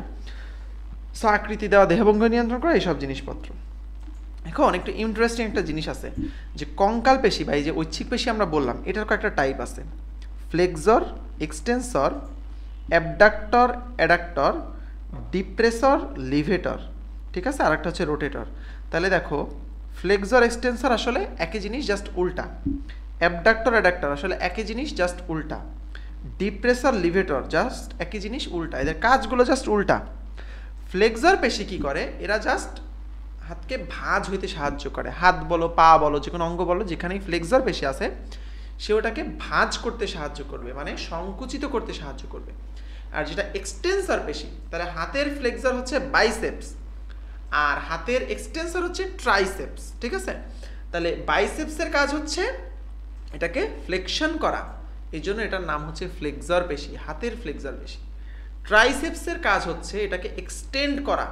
সো আকৃতি দেওয়া, দেহভঙ্গ নিয়ন্ত্রণ করা, এইসব জিনিসপত্র। এখন একটু ইন্টারেস্টিং একটা জিনিস আছে, যে কঙ্কাল পেশি বা এই যে ঐচ্ছিক পেশি আমরা বললাম, এটার কয়েকটা টাইপ আছে: flexor, extensor, abductor, adductor, depressor, লিভেটর, ঠিক আছে, আর একটা হচ্ছে রোটেটর। তাহলে দেখো, ফ্লেক্সর, এক্সটেন্সর আসলে একই জিনিস, জাস্ট উল্টা। অ্যাবডাক্টর, অ্যাডাক্টর আসলে একই জিনিস, জাস্ট উল্টা। ডিপ্রেসর, লিভেটর জাস্ট একই জিনিস, উল্টা। এদের কাজগুলো জাস্ট উল্টা। ফ্লেক্সর পেশি কি করে? এরা জাস্ট হাতকে ভাঁজ হইতে সাহায্য করে। হাত বলো, পা বলো, যে কোনো অঙ্গ বলো, যেখানেই ফ্লেক্সর পেশি আছে, সে ওটাকে ভাঁজ করতে সাহায্য করবে, মানে সংকুচিত করতে সাহায্য করবে। আর যেটা এক্সটেন্সর পেশি, তাহলে হাতের ফ্লেক্সর হচ্ছে বাইসেপস, আর হাতের এক্সটেন্সর হচ্ছে ট্রাইসেপস, ঠিক আছে। তাহলে বাইসেপসের কাজ হচ্ছে এটাকে ফ্লেকশন করা, এই জন্য এটার নাম হচ্ছে ফ্লেক্সর পেশি, হাতের ফ্লেক্সর পেশি, ট্রাইসেপসের কাজ হচ্ছে এটাকে এক্সটেন্ড করা,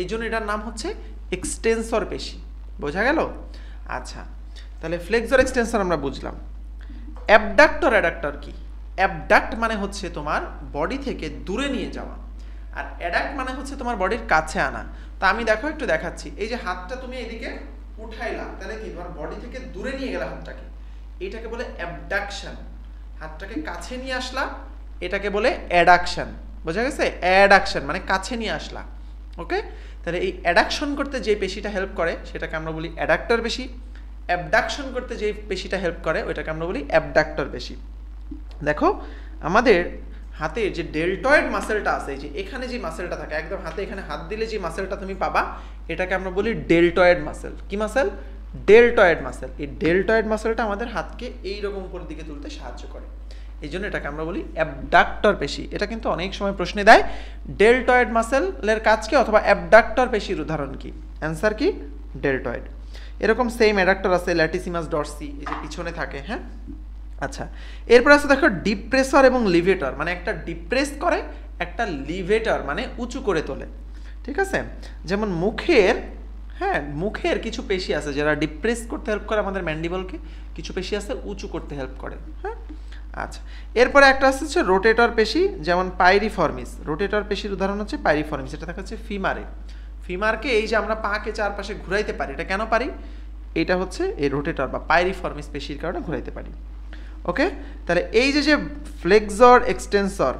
এই জন্য এটার নাম হচ্ছে এক্সটেন্সর পেশি। বোঝা গেল? আচ্ছা, তাহলে ফ্লেক্সর এক্সটেন্সর আমরা বুঝলাম। অ্যাবডাক্টর অ্যাডাক্টর কি? অ্যাবডাক্ট মানে হচ্ছে তোমার বডি থেকে দূরে নিয়ে যাওয়া, আর অ্যাডাক্ট মানে হচ্ছে তোমার বডির কাছে আনা। তা আমি দেখো একটু দেখাচ্ছি, এই যে হাতটা তুমি এদিকে উঠাইলা, তাহলে কি তোমার বডি থেকে দূরে নিয়ে গেলা হাতটাকে, এটাকে বলে অ্যাবডাকশন। হাতটাকে কাছে নিয়ে আসলা, এটাকে বলে অ্যাডাকশন। বোঝা গেছে? অ্যাডাকশন মানে কাছে নিয়ে আসলা। ওকে, তাহলে এই অ্যাডাকশন করতে যে পেশিটা হেল্প করে সেটাকে আমরা বলি অ্যাডাক্টর পেশি। অ্যাবডাকশন করতে যে পেশিটা হেল্প করে ওইটাকে আমরা বলি অ্যাবডাক্টর পেশি। দেখো আমাদের হাতের যে ডেল্টয়েড মাসেলটা আছে, এই যে এখানে যে মাসেলটা থাকে একদম হাতে, এখানে হাত দিলে যে মাসেলটা তুমি পাবা এটাকে আমরা বলি ডেল্টয়েড মাসেল। কি মাসেল? Deltoid muscle. এই ডেল্টয়েড মাসেলটা আমাদের হাতকে এইরকম উপরের দিকে তুলতে সাহায্য করে, এই জন্য এটাকে আমরা বলি অ্যাবডাক্টর পেশি। এটা কিন্তু অনেক সময় প্রশ্নে দেয়, ডেল্টয়েড মাসেলের কাজ কি অথবা অ্যাবডাক্টর পেশির উদাহরণ কি? অ্যান্সার কি? ডেল্টয়েড। এরকম সেম অ্যাডাক্টর আছে ল্যাটিসিমাস ডরসি, এই যে পিছনে থাকে। হ্যাঁ, আচ্ছা, এরপর আছে দেখো ডিপ্রেসর এবং লিভেটর, মানে একটা ডিপ্রেস করে, একটা লিভেটর মানে উঁচু করে তোলে। ঠিক আছে, যেমন মুখের, হ্যাঁ মুখের কিছু পেশি আছে যারা ডিপ্রেস করতে হেল্প করে আমাদের ম্যান্ডিবলকে, কিছু পেশি আছে উঁচু করতে হেল্প করে। হ্যাঁ, আচ্ছা, এরপরে একটা আছে হচ্ছে রোটেটর পেশি, যেমন পাইরিফর্মিস। রোটেটর পেশির উদাহরণ হচ্ছে পাইরিফর্মিস, এটা দেখা যাচ্ছে ফিমারে। ফিমারকে এই যে আমরা পাকে চারপাশে ঘুরাইতে পারি, এটা কেন পারি? এটা হচ্ছে এই রোটেটর বা পাইরিফর্মিস পেশির কারণে ঘুরাইতে পারি। ওকে, তাহলে এই যে যে flexor extensor,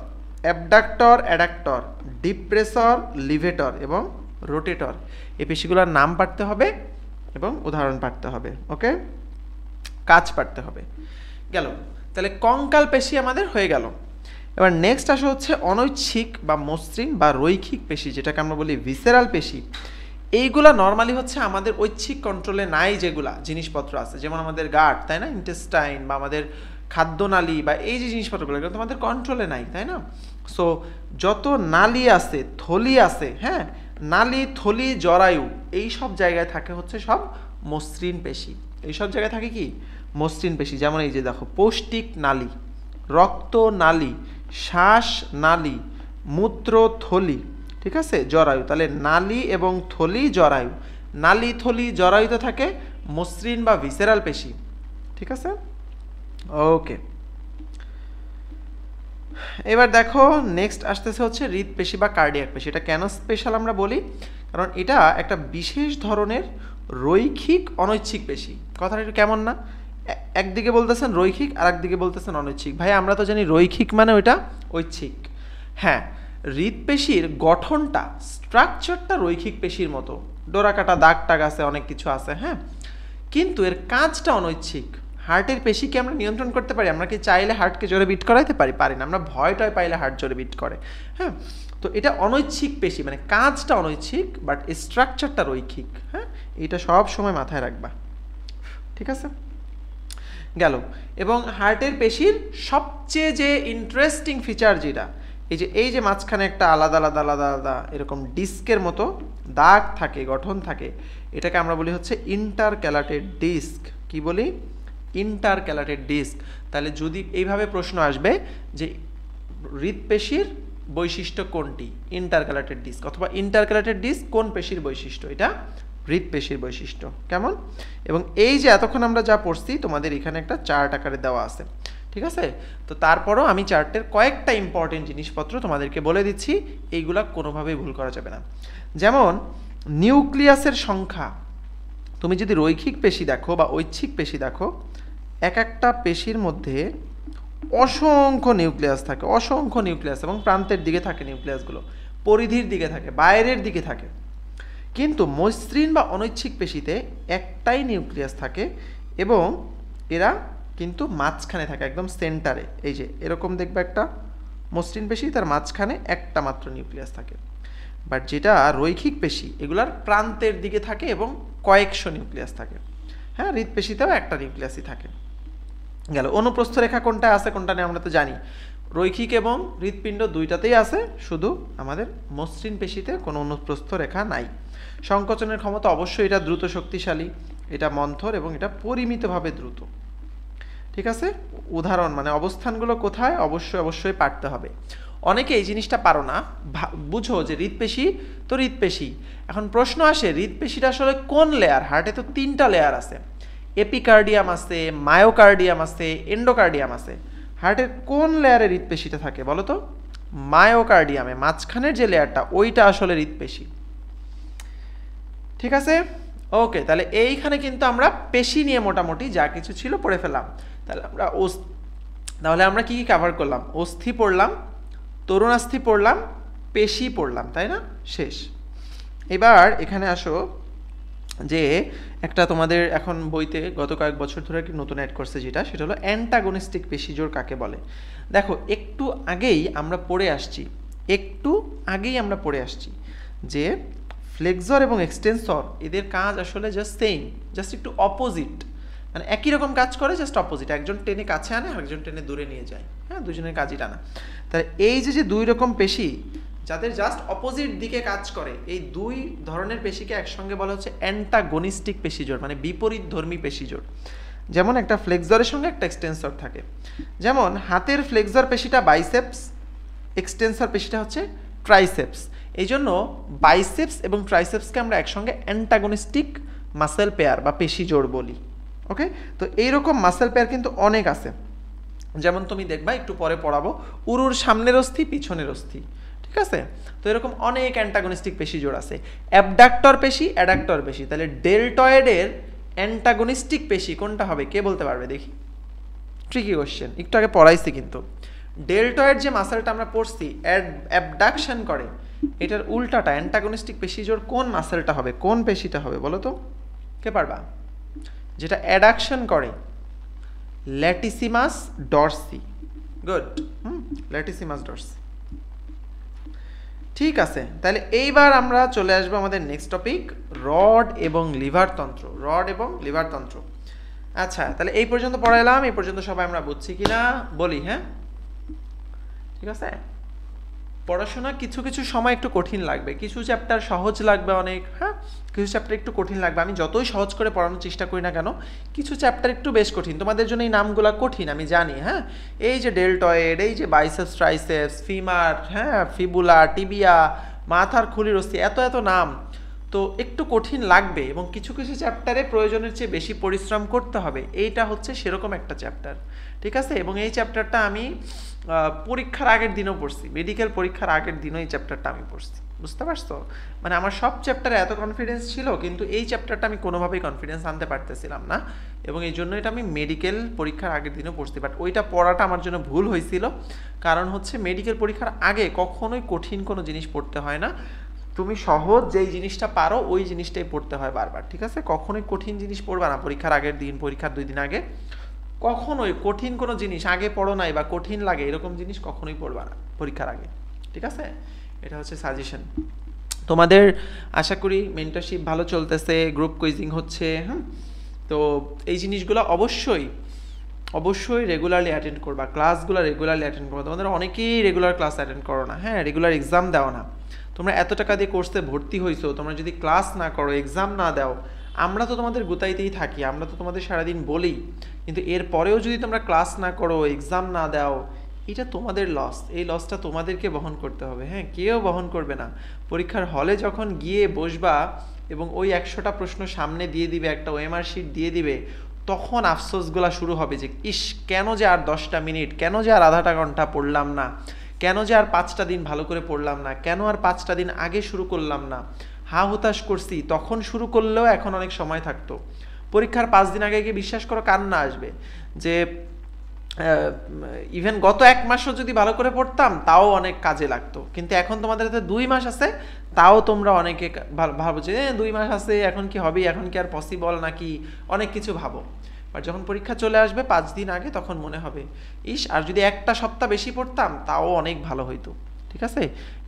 abductor adductor, depressor লিভেটর এবং রোটেটর, এই পেশিগুলোর নাম পাঠতে হবে এবং উদাহরণ পাঠতে হবে। ওকে, কাজ পাঠতে হবে। গেল, তাহলে কঙ্কাল পেশি আমাদের হয়ে গেল। এবার নেক্সট আসে হচ্ছে অনৈচ্ছিক বা মসৃণ বা রৈখিক পেশি, যেটাকে আমরা বলি ভিসেরাল পেশি। এইগুলা নর্মালি হচ্ছে আমাদের ঐচ্ছিক কন্ট্রোলে নাই, যেগুলা জিনিসপত্র আছে, যেমন আমাদের গাট, তাই না, ইন্টেস্টাইন বা আমাদের খাদ্যনালী বা এই যে জিনিসপত্রগুলো, এগুলো তো আমাদের কন্ট্রোলে নাই, তাই না? সো যত নালী আছে, থলি আছে, হ্যাঁ নালী, থলি, জরায়ু, এই সব জায়গায় থাকে হচ্ছে সব মসৃণ পেশি। এই সব জায়গায় থাকে কি? মসৃণ পেশি। যেমন এই যে দেখো পৌষ্টিক নালী, রক্ত নালী, শ্বাস নালী, মূত্র থলি, ঠিক আছে, জরায়ু। তাহলে নালী এবং থলি, জরায়ু, নালী, থলি, জরায়ুতে থাকে মসৃণ বা ভিসেরাল পেশি। ঠিক আছে, ওকে। এবার দেখো নেক্সট আসতেছে হচ্ছে হৃদপেশি বা কার্ডিয়াক পেশি। এটা কেন স্পেশাল আমরা বলি? কারণ এটা একটা বিশেষ ধরনের রৈখিক অনৈচ্ছিক পেশি। কথাটা একটু কেমন না? একদিকে বলতেছেন রৈখিক আর একদিকে বলতেছেন অনৈচ্ছিক। ভাই আমরা তো জানি রৈখিক মানে ওইটা ঐচ্ছিক। হ্যাঁ, হৃদপেশির গঠনটা, স্ট্রাকচারটা রৈখিক পেশির মতো, ডোরা কাটা, দাগ টাগ আছে, অনেক কিছু আছে। হ্যাঁ, কিন্তু এর কাজটা অনৈচ্ছিক। হার্টের পেশিকে আমরা নিয়ন্ত্রণ করতে পারি? আমরা কি চাইলে হার্টকে জোরে বিট করাইতে পারি? পারি না। আমরা ভয় টয় পাইলে হার্ট জোরে বিট করে। হ্যাঁ, তো এটা অনৈচ্ছিক পেশি, মানে কাজটা অনৈচ্ছিক বাট স্ট্রাকচারটা রৈখিক। হ্যাঁ, এটা সব সময় মাথায় রাখবা। ঠিক আছে, গেল। এবং হার্টের পেশির সবচেয়ে যে ইন্টারেস্টিং ফিচার যেটা, এই যে মাঝখানে একটা আলাদা আলাদা আলাদা আলাদা এরকম ডিস্কের মতো দাগ থাকে, গঠন থাকে, এটাকে আমরা বলি হচ্ছে ইন্টারক্যালাটেড ডিস্ক। কি বলি? Intercalated disk. তাহলে যদি এইভাবে প্রশ্ন আসবে যে হৃদপেশির বৈশিষ্ট্য কোনটি? Intercalated disk. অথবা ইন্টারক্যালাটেড ডিস্ক কোন পেশির বৈশিষ্ট্য? এটা হৃদপেশির বৈশিষ্ট্য। কেমন? এবং এই যে এতক্ষণ আমরা যা পড়ছি তোমাদের এখানে একটা চার্ট আকারে দেওয়া আছে। ঠিক আছে, তো তারপরও আমি চার্টের কয়েকটা ইম্পর্টেন্ট জিনিসপত্র তোমাদেরকে বলে দিচ্ছি, এইগুলা কোনোভাবেই ভুল করা যাবে না। যেমন নিউক্লিয়াসের সংখ্যা, তুমি যদি রৈখিক পেশি দেখো বা ঐচ্ছিক পেশি দেখো, এক একটা পেশির মধ্যে অসংখ্য নিউক্লিয়াস থাকে, অসংখ্য নিউক্লিয়াস, এবং প্রান্তের দিকে থাকে নিউক্লিয়াসগুলো, পরিধির দিকে থাকে, বাইরের দিকে থাকে। কিন্তু মসৃণ বা অনৈচ্ছিক পেশিতে একটাই নিউক্লিয়াস থাকে এবং এরা কিন্তু মাঝখানে থাকে, একদম সেন্টারে। এই যে এরকম দেখবে একটা মসৃণ পেশি, তার মাঝখানে একটা মাত্র নিউক্লিয়াস থাকে। বাট যেটা রৈখিক পেশি, এগুলার প্রান্তের দিকে থাকে এবং কয়েকশো নিউক্লিয়াস থাকে। হ্যাঁ, হৃদপেশিতেও একটা নিউক্লিয়াসই থাকে। গেল। অনুপ্রস্থ রেখা কোনটা আছে কোনটা নেই আমরা তো জানি, রৈখিক এবং হৃৎপিণ্ড দুইটাতেই আছে, শুধু আমাদের মসৃণ পেশিতে কোনো অনুপ্রস্থ রেখা নাই। সংকোচনের ক্ষমতা অবশ্যই এটা দ্রুত শক্তিশালী, এটা মন্থর এবং এটা পরিমিতভাবে দ্রুত। ঠিক আছে, উদাহরণ মানে অবস্থানগুলো কোথায় অবশ্যই পাঠতে হবে। অনেকে এই জিনিসটা পারো না, বুঝো যে হৃদপেশি তো হৃদপেশি। এখন প্রশ্ন আসে হৃদপেশিটা আসলে কোন লেয়ার? হার্টে তো 3টা লেয়ার আছে, এপিকার্ডিয়াম আছে, মায়োকার্ডিয়াম আছে, এন্ডোকার্ডিয়াম আছে। হার্টের কোন লেয়ারে হৃদপেশিটা থাকে বলো তো? মায়োকার্ডিয়ামে, মাঝখানের যে লেয়ারটা ওইটা আসলে হৃদপেশি। ঠিক আছে, ওকে। তাহলে এইখানে কিন্তু আমরা পেশি নিয়ে মোটামুটি যা কিছু ছিল পড়ে ফেললাম। তাহলে আমরা কি কি কভার করলাম? অস্থি পড়লাম, তরুণাস্থি পড়লাম, পেশি পড়লাম, তাই না? শেষ। এবার এখানে আসো যে একটা তোমাদের এখন বইতে গত কয়েক বছর ধরে কি নতুন অ্যাড করছে যেটা, সেটা হলো অ্যান্টাগনিস্টিক পেশিজোড় কাকে বলে। দেখো একটু আগেই আমরা পড়ে আসছি যে ফ্লেক্সর এবং এক্সটেন্সর এদের কাজ আসলে জাস্ট সেম, জাস্ট একটু অপোজিট, মানে একই রকম কাজ করে, জাস্ট অপোজিট। একজন টেনে কাছে আনে, আরেকজন টেনে দূরে নিয়ে যায়। হ্যাঁ, দুজনের কাজই টানা। তাহলে এই যে দুই রকম পেশি যাদের জাস্ট অপোজিট দিকে কাজ করে, এই দুই ধরনের পেশিকে একসঙ্গে বলা হচ্ছে অ্যান্টাগনিস্টিক পেশিজোড়, মানে বিপরীতধর্মী পেশিজোড়। যেমন একটা ফ্লেক্সরের সঙ্গে একটা এক্সটেন্সর থাকে। যেমন হাতের ফ্লেক্সর পেশিটা বাইসেপস, এক্সটেন্সর পেশিটা হচ্ছে ট্রাইসেপস। এই জন্য বাইসেপস এবং ট্রাইসেপসকে আমরা একসঙ্গে অ্যান্টাগনিস্টিক মাসেল পেয়ার বা পেশিজোড় বলি। ওকে, তো এইরকম মাসেল পেয়ার কিন্তু অনেক আছে। যেমন তুমি দেখবা, একটু পরে পড়াবো, উরুর সামনের অস্থি, পিছনের অস্থি। ঠিক আছে, তো এরকম অনেক অ্যান্টাগনিস্টিক পেশিজোড় আছে। অ্যাবডাক্টর পেশি, অ্যাডাক্টর পেশি। তাহলে ডেলটয়েডের অ্যান্টাগনিস্টিক পেশি কোনটা হবে? কে বলতে পারবে দেখি? ট্রিকি কোশ্চেন, একটু আগে পড়াইছি কিন্তু। ডেলটয়েড যে মাসেলটা আমরা পড়ছি অ্যাবডাকশন করে, এটার উল্টাটা অ্যান্টাগনিস্টিক পেশিজোড় কোন মাসেলটা হবে, কোন পেশিটা হবে বলো তো? কে পারবা? যেটা অ্যাডাকশন করে, latissimus Dorsey. Good, latissimus Dorsey. ঠিক আছে, তাহলে এইবার আমরা চলে আসবো আমাদের নেক্সট টপিক, রড এবং লিভার তন্ত্র। রড এবং লিভার তন্ত্র। আচ্ছা, তাহলে এই পর্যন্ত পড়াইলাম। এই পর্যন্ত সবাই আমরা বুঝছি কিনা বলি? হ্যাঁ, ঠিক আছে। পড়াশোনা কিছু কিছু সময় একটু কঠিন লাগবে, কিছু চ্যাপ্টার সহজ লাগবে অনেক, হ্যাঁ, কিছু চ্যাপ্টার একটু কঠিন লাগবে। আমি যতই সহজ করে পড়ানোর চেষ্টা করি না কেন, কিছু চ্যাপ্টার একটু বেশ কঠিন। তোমাদের জন্য এই নামগুলো কঠিন আমি জানি। হ্যাঁ, এই যে ডেলটয়েড, এই যে বাইসেপস, ট্রাইসেপস, ফিমার, হ্যাঁ, ফিবুলা, টিবিয়া, মাথার খুলির অস্থি, এত এত নাম তো একটু কঠিন লাগবে, এবং কিছু কিছু চ্যাপ্টারে প্রয়োজনের চেয়ে বেশি পরিশ্রম করতে হবে। এইটা হচ্ছে সেরকম একটা চ্যাপ্টার। ঠিক আছে, এবং এই চ্যাপ্টারটা আমি পরীক্ষার আগের দিনও পড়ছি, মেডিকেল পরীক্ষার আগের দিনও এই চ্যাপ্টারটা আমি পড়ছি। বুঝতে পারছো? মানে আমার সব চ্যাপ্টারে এত কনফিডেন্স ছিল, কিন্তু এই চ্যাপ্টারটা আমি কোনোভাবেই কনফিডেন্স আনতে পারতেছিলাম না, এবং এই জন্য এটা আমি মেডিকেল পরীক্ষার আগের দিনও পড়ছি। বাট ওইটা পড়াটা আমার জন্য ভুল হয়েছিল, কারণ হচ্ছে মেডিকেল পরীক্ষার আগে কখনোই কঠিন কোনো জিনিস পড়তে হয় না। তুমি সহজ যেই জিনিসটা পারো ওই জিনিসটাই পড়তে হয় বারবার। ঠিক আছে, কখনোই কঠিন জিনিস পড়বা না পরীক্ষার আগের দিন, পরীক্ষার 2 দিন আগে। কখনোই কঠিন কোনো জিনিস আগে পড়ো নাই বা কঠিন লাগে এরকম জিনিস কখনোই পড়বা না পরীক্ষার আগে। ঠিক আছে, এটা হচ্ছে সাজেশন। তোমাদের আশা করি মেন্টরশিপ ভালো চলতেছে, গ্রুপ কুইজিং হচ্ছে। তো এই জিনিসগুলো অবশ্যই অবশ্যই রেগুলারলি অ্যাটেন্ড করবা, ক্লাসগুলো রেগুলারলি অ্যাটেন্ড করবা। তোমাদের অনেকেই রেগুলার ক্লাস অ্যাটেন্ড করো না, হ্যাঁ, রেগুলার এক্সাম দাও না। তোমরা এত টাকা দিয়ে কোর্সে ভর্তি হইছো, তোমরা যদি ক্লাস না করো, এক্সাম না দাও, আমরা তো তোমাদের গুতাইতেই থাকি, আমরা তো তোমাদের সারাদিন বলি, কিন্তু এরপরেও যদি তোমরা ক্লাস না করো, এক্সাম না দাও, এটা তোমাদের লস। এই লসটা তোমাদেরকে বহন করতে হবে। হ্যাঁ, কেউ বহন করবে না। পরীক্ষার হলে যখন গিয়ে বসবা এবং ওই 100টা প্রশ্ন সামনে দিয়ে দিবে, একটা ওএমআর শিট দিয়ে দিবে, তখন আফসোসগুলো শুরু হবে যে ইস, কেন যে আর 10টা মিনিট, কেন যে আর আধাটা ঘন্টা পড়লাম না, কেন যে আর 5টা দিন ভালো করে পড়লাম না, কেন আর 5টা দিন আগে শুরু করলাম না, হা হুতাশ করছি, তখন শুরু করলেও এখন অনেক সময় থাকতো। পরীক্ষার 5 দিন আগে গিয়ে বিশ্বাস করো কান্না আসবে যে ইভেন গত 1 মাসও যদি ভালো করে পড়তাম তাও অনেক কাজে লাগতো, কিন্তু এখন তোমাদের হাতে 2 মাস আছে, তাও তোমরা অনেকে ভাবো যে 2 মাস আছে, এখন কি হবে, এখন কি আর পসিবল নাকি, অনেক কিছু ভাবো। বাট যখন পরীক্ষা চলে আসবে 5 দিন আগে, তখন মনে হবে ইস, আর যদি একটা সপ্তাহ বেশি পড়তাম তাও অনেক ভালো হইতো। ঠিক আছে,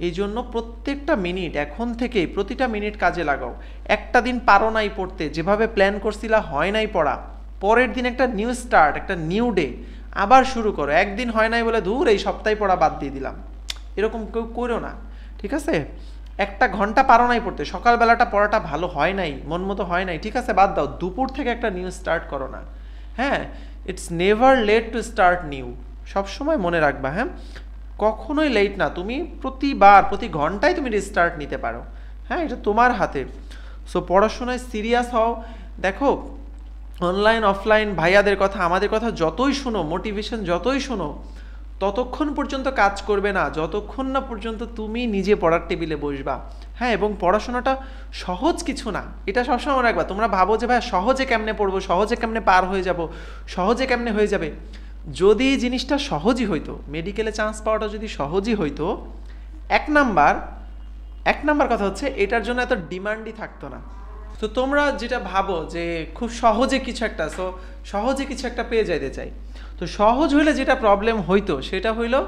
এই জন্য প্রত্যেকটা মিনিট এখন থেকে প্রতিটা মিনিট কাজে লাগাও। একটা দিন পারো নাই পড়তে, যেভাবে প্ল্যান করছিলা হয় নাই পড়া, পরের দিন একটা নিউ স্টার্ট, একটা নিউ ডে, আবার শুরু করো। একদিন হয় নাই বলে ধুর এই সপ্তাহে পড়া বাদ দিয়ে দিলাম, এরকম কেউ করো না। ঠিক আছে, 1 ঘন্টা পারো নাই পড়তে, সকালবেলাটা পড়াটা ভালো হয় নাই, মন মতো হয় নাই, ঠিক আছে, বাদ দাও, দুপুর থেকে একটা নিউ স্টার্ট করো না। হ্যাঁ, it's never late to start new, সবসময় মনে রাখবা। হ্যাঁ, কখনোই লেট না, তুমি প্রতিবার প্রতি ঘন্টায় তুমি রিস্টার্ট নিতে পারো। হ্যাঁ, এটা তোমার হাতে। সো পড়াশোনায় সিরিয়াস হও। দেখো, অনলাইন অফলাইন ভাইয়াদের কথা আমাদের কথা যতই শোনো, মোটিভেশন যতই শোনো, ততক্ষণ পর্যন্ত কাজ করবে না যতক্ষণ না পর্যন্ত তুমি নিজে পড়ার টেবিলে বসবা। হ্যাঁ, এবং পড়াশোনাটা সহজ কিছু না, এটা সবসময় মনে রাখবা। তোমরা ভাবো যে ভাই সহজে কেমনে পড়বো, সহজে কেমনে পার হয়ে যাব, সহজে কেমনে হয়ে যাবে। যদি জিনিসটা সহজই হইতো, মেডিকেলে চান্স পাওয়াটা যদি সহজই হইতো, এক নাম্বার কথা হচ্ছে এটার জন্য এত ডিমান্ডই থাকতো না। তো তোমরা যেটা ভাবো যে খুব সহজে কিছু একটা, সহজে কিছু একটা পেয়ে যাইতে চাই, তো সহজ হইলে যেটা প্রবলেম হইতো সেটা হইলো,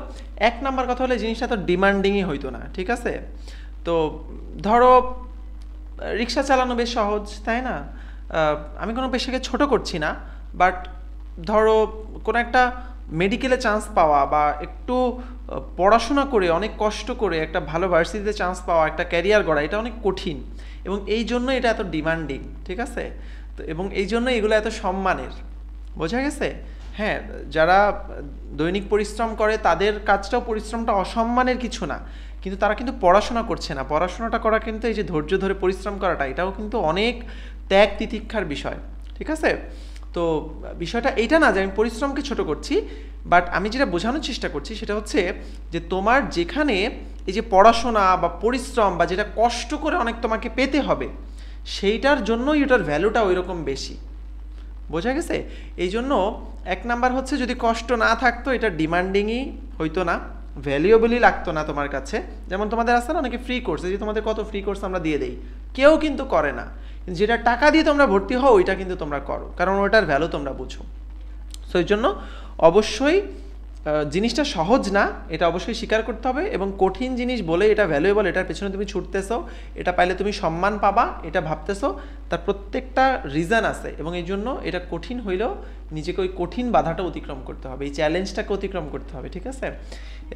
এক নাম্বার কথা হলে জিনিসটা তো ডিমান্ডিংই হইতো না, ঠিক আছে? তো ধরো রিক্সা চালানো বেশ সহজ, তাই না? আমি কোনো পেশাকে ছোট করছি না, বাট ধরো কোনো একটা মেডিকেলে চান্স পাওয়া বা একটু পড়াশোনা করে অনেক কষ্ট করে একটা ভালো ভার্সিটিতে চান্স পাওয়া, একটা ক্যারিয়ার গড়া, এটা অনেক কঠিন, এবং এই জন্য এটা এত ডিমান্ডিং, ঠিক আছে? তো এবং এই জন্য এগুলো এত সম্মানের, বোঝা গেছে? হ্যাঁ, যারা দৈনিক পরিশ্রম করে তাদের কাজটাও, পরিশ্রমটা অসম্মানের কিছু না, কিন্তু তারা কিন্তু পড়াশোনা করছে না। পড়াশোনাটা করা কিন্তু, এই যে ধৈর্য ধরে পরিশ্রম করাটা, এটাও কিন্তু অনেক ত্যাগ তিতিক্ষার বিষয়, ঠিক আছে? তো বিষয়টা এইটা না যে আমি পরিশ্রমকে ছোট করছি, বাট আমি যেটা বোঝানোর চেষ্টা করছি সেটা হচ্ছে যে তোমার যেখানে এই যে পড়াশোনা বা পরিশ্রম বা যেটা কষ্ট করে অনেক তোমাকে পেতে হবে, সেইটার জন্যই এটার ভ্যালুটা ওই রকম বেশি, বোঝা গেছে? এই জন্য এক নাম্বার হচ্ছে, যদি কষ্ট না থাকতো এটা ডিমান্ডিংই হইতো না, ভ্যালুয়েবলই লাগতো না তোমার কাছে। যেমন তোমাদের আছে না অনেকে ফ্রি কোর্স, এই যে তোমাদের কত ফ্রি কোর্স আমরা দিয়ে দেই, কেউ কিন্তু করে না, যেটা টাকা দিয়ে তোমরা ভর্তি হও ওইটা কিন্তু তোমরা করো, কারণ ওটার ভ্যালু তোমরা বুঝো। সো এই জন্য অবশ্যই জিনিসটা সহজ না, এটা অবশ্যই স্বীকার করতে হবে, এবং কঠিন জিনিস বলে এটা ভ্যালুয়েবল, এটার পেছনে তুমি ছুটতেছো, এটা পাইলে তুমি সম্মান পাবা, এটা ভাবতেছো, তার প্রত্যেকটা রিজন আছে, এবং এই জন্য এটা কঠিন হইলেও নিজেকে ওই কঠিন বাধাটা অতিক্রম করতে হবে, এই চ্যালেঞ্জটাকে অতিক্রম করতে হবে, ঠিক আছে?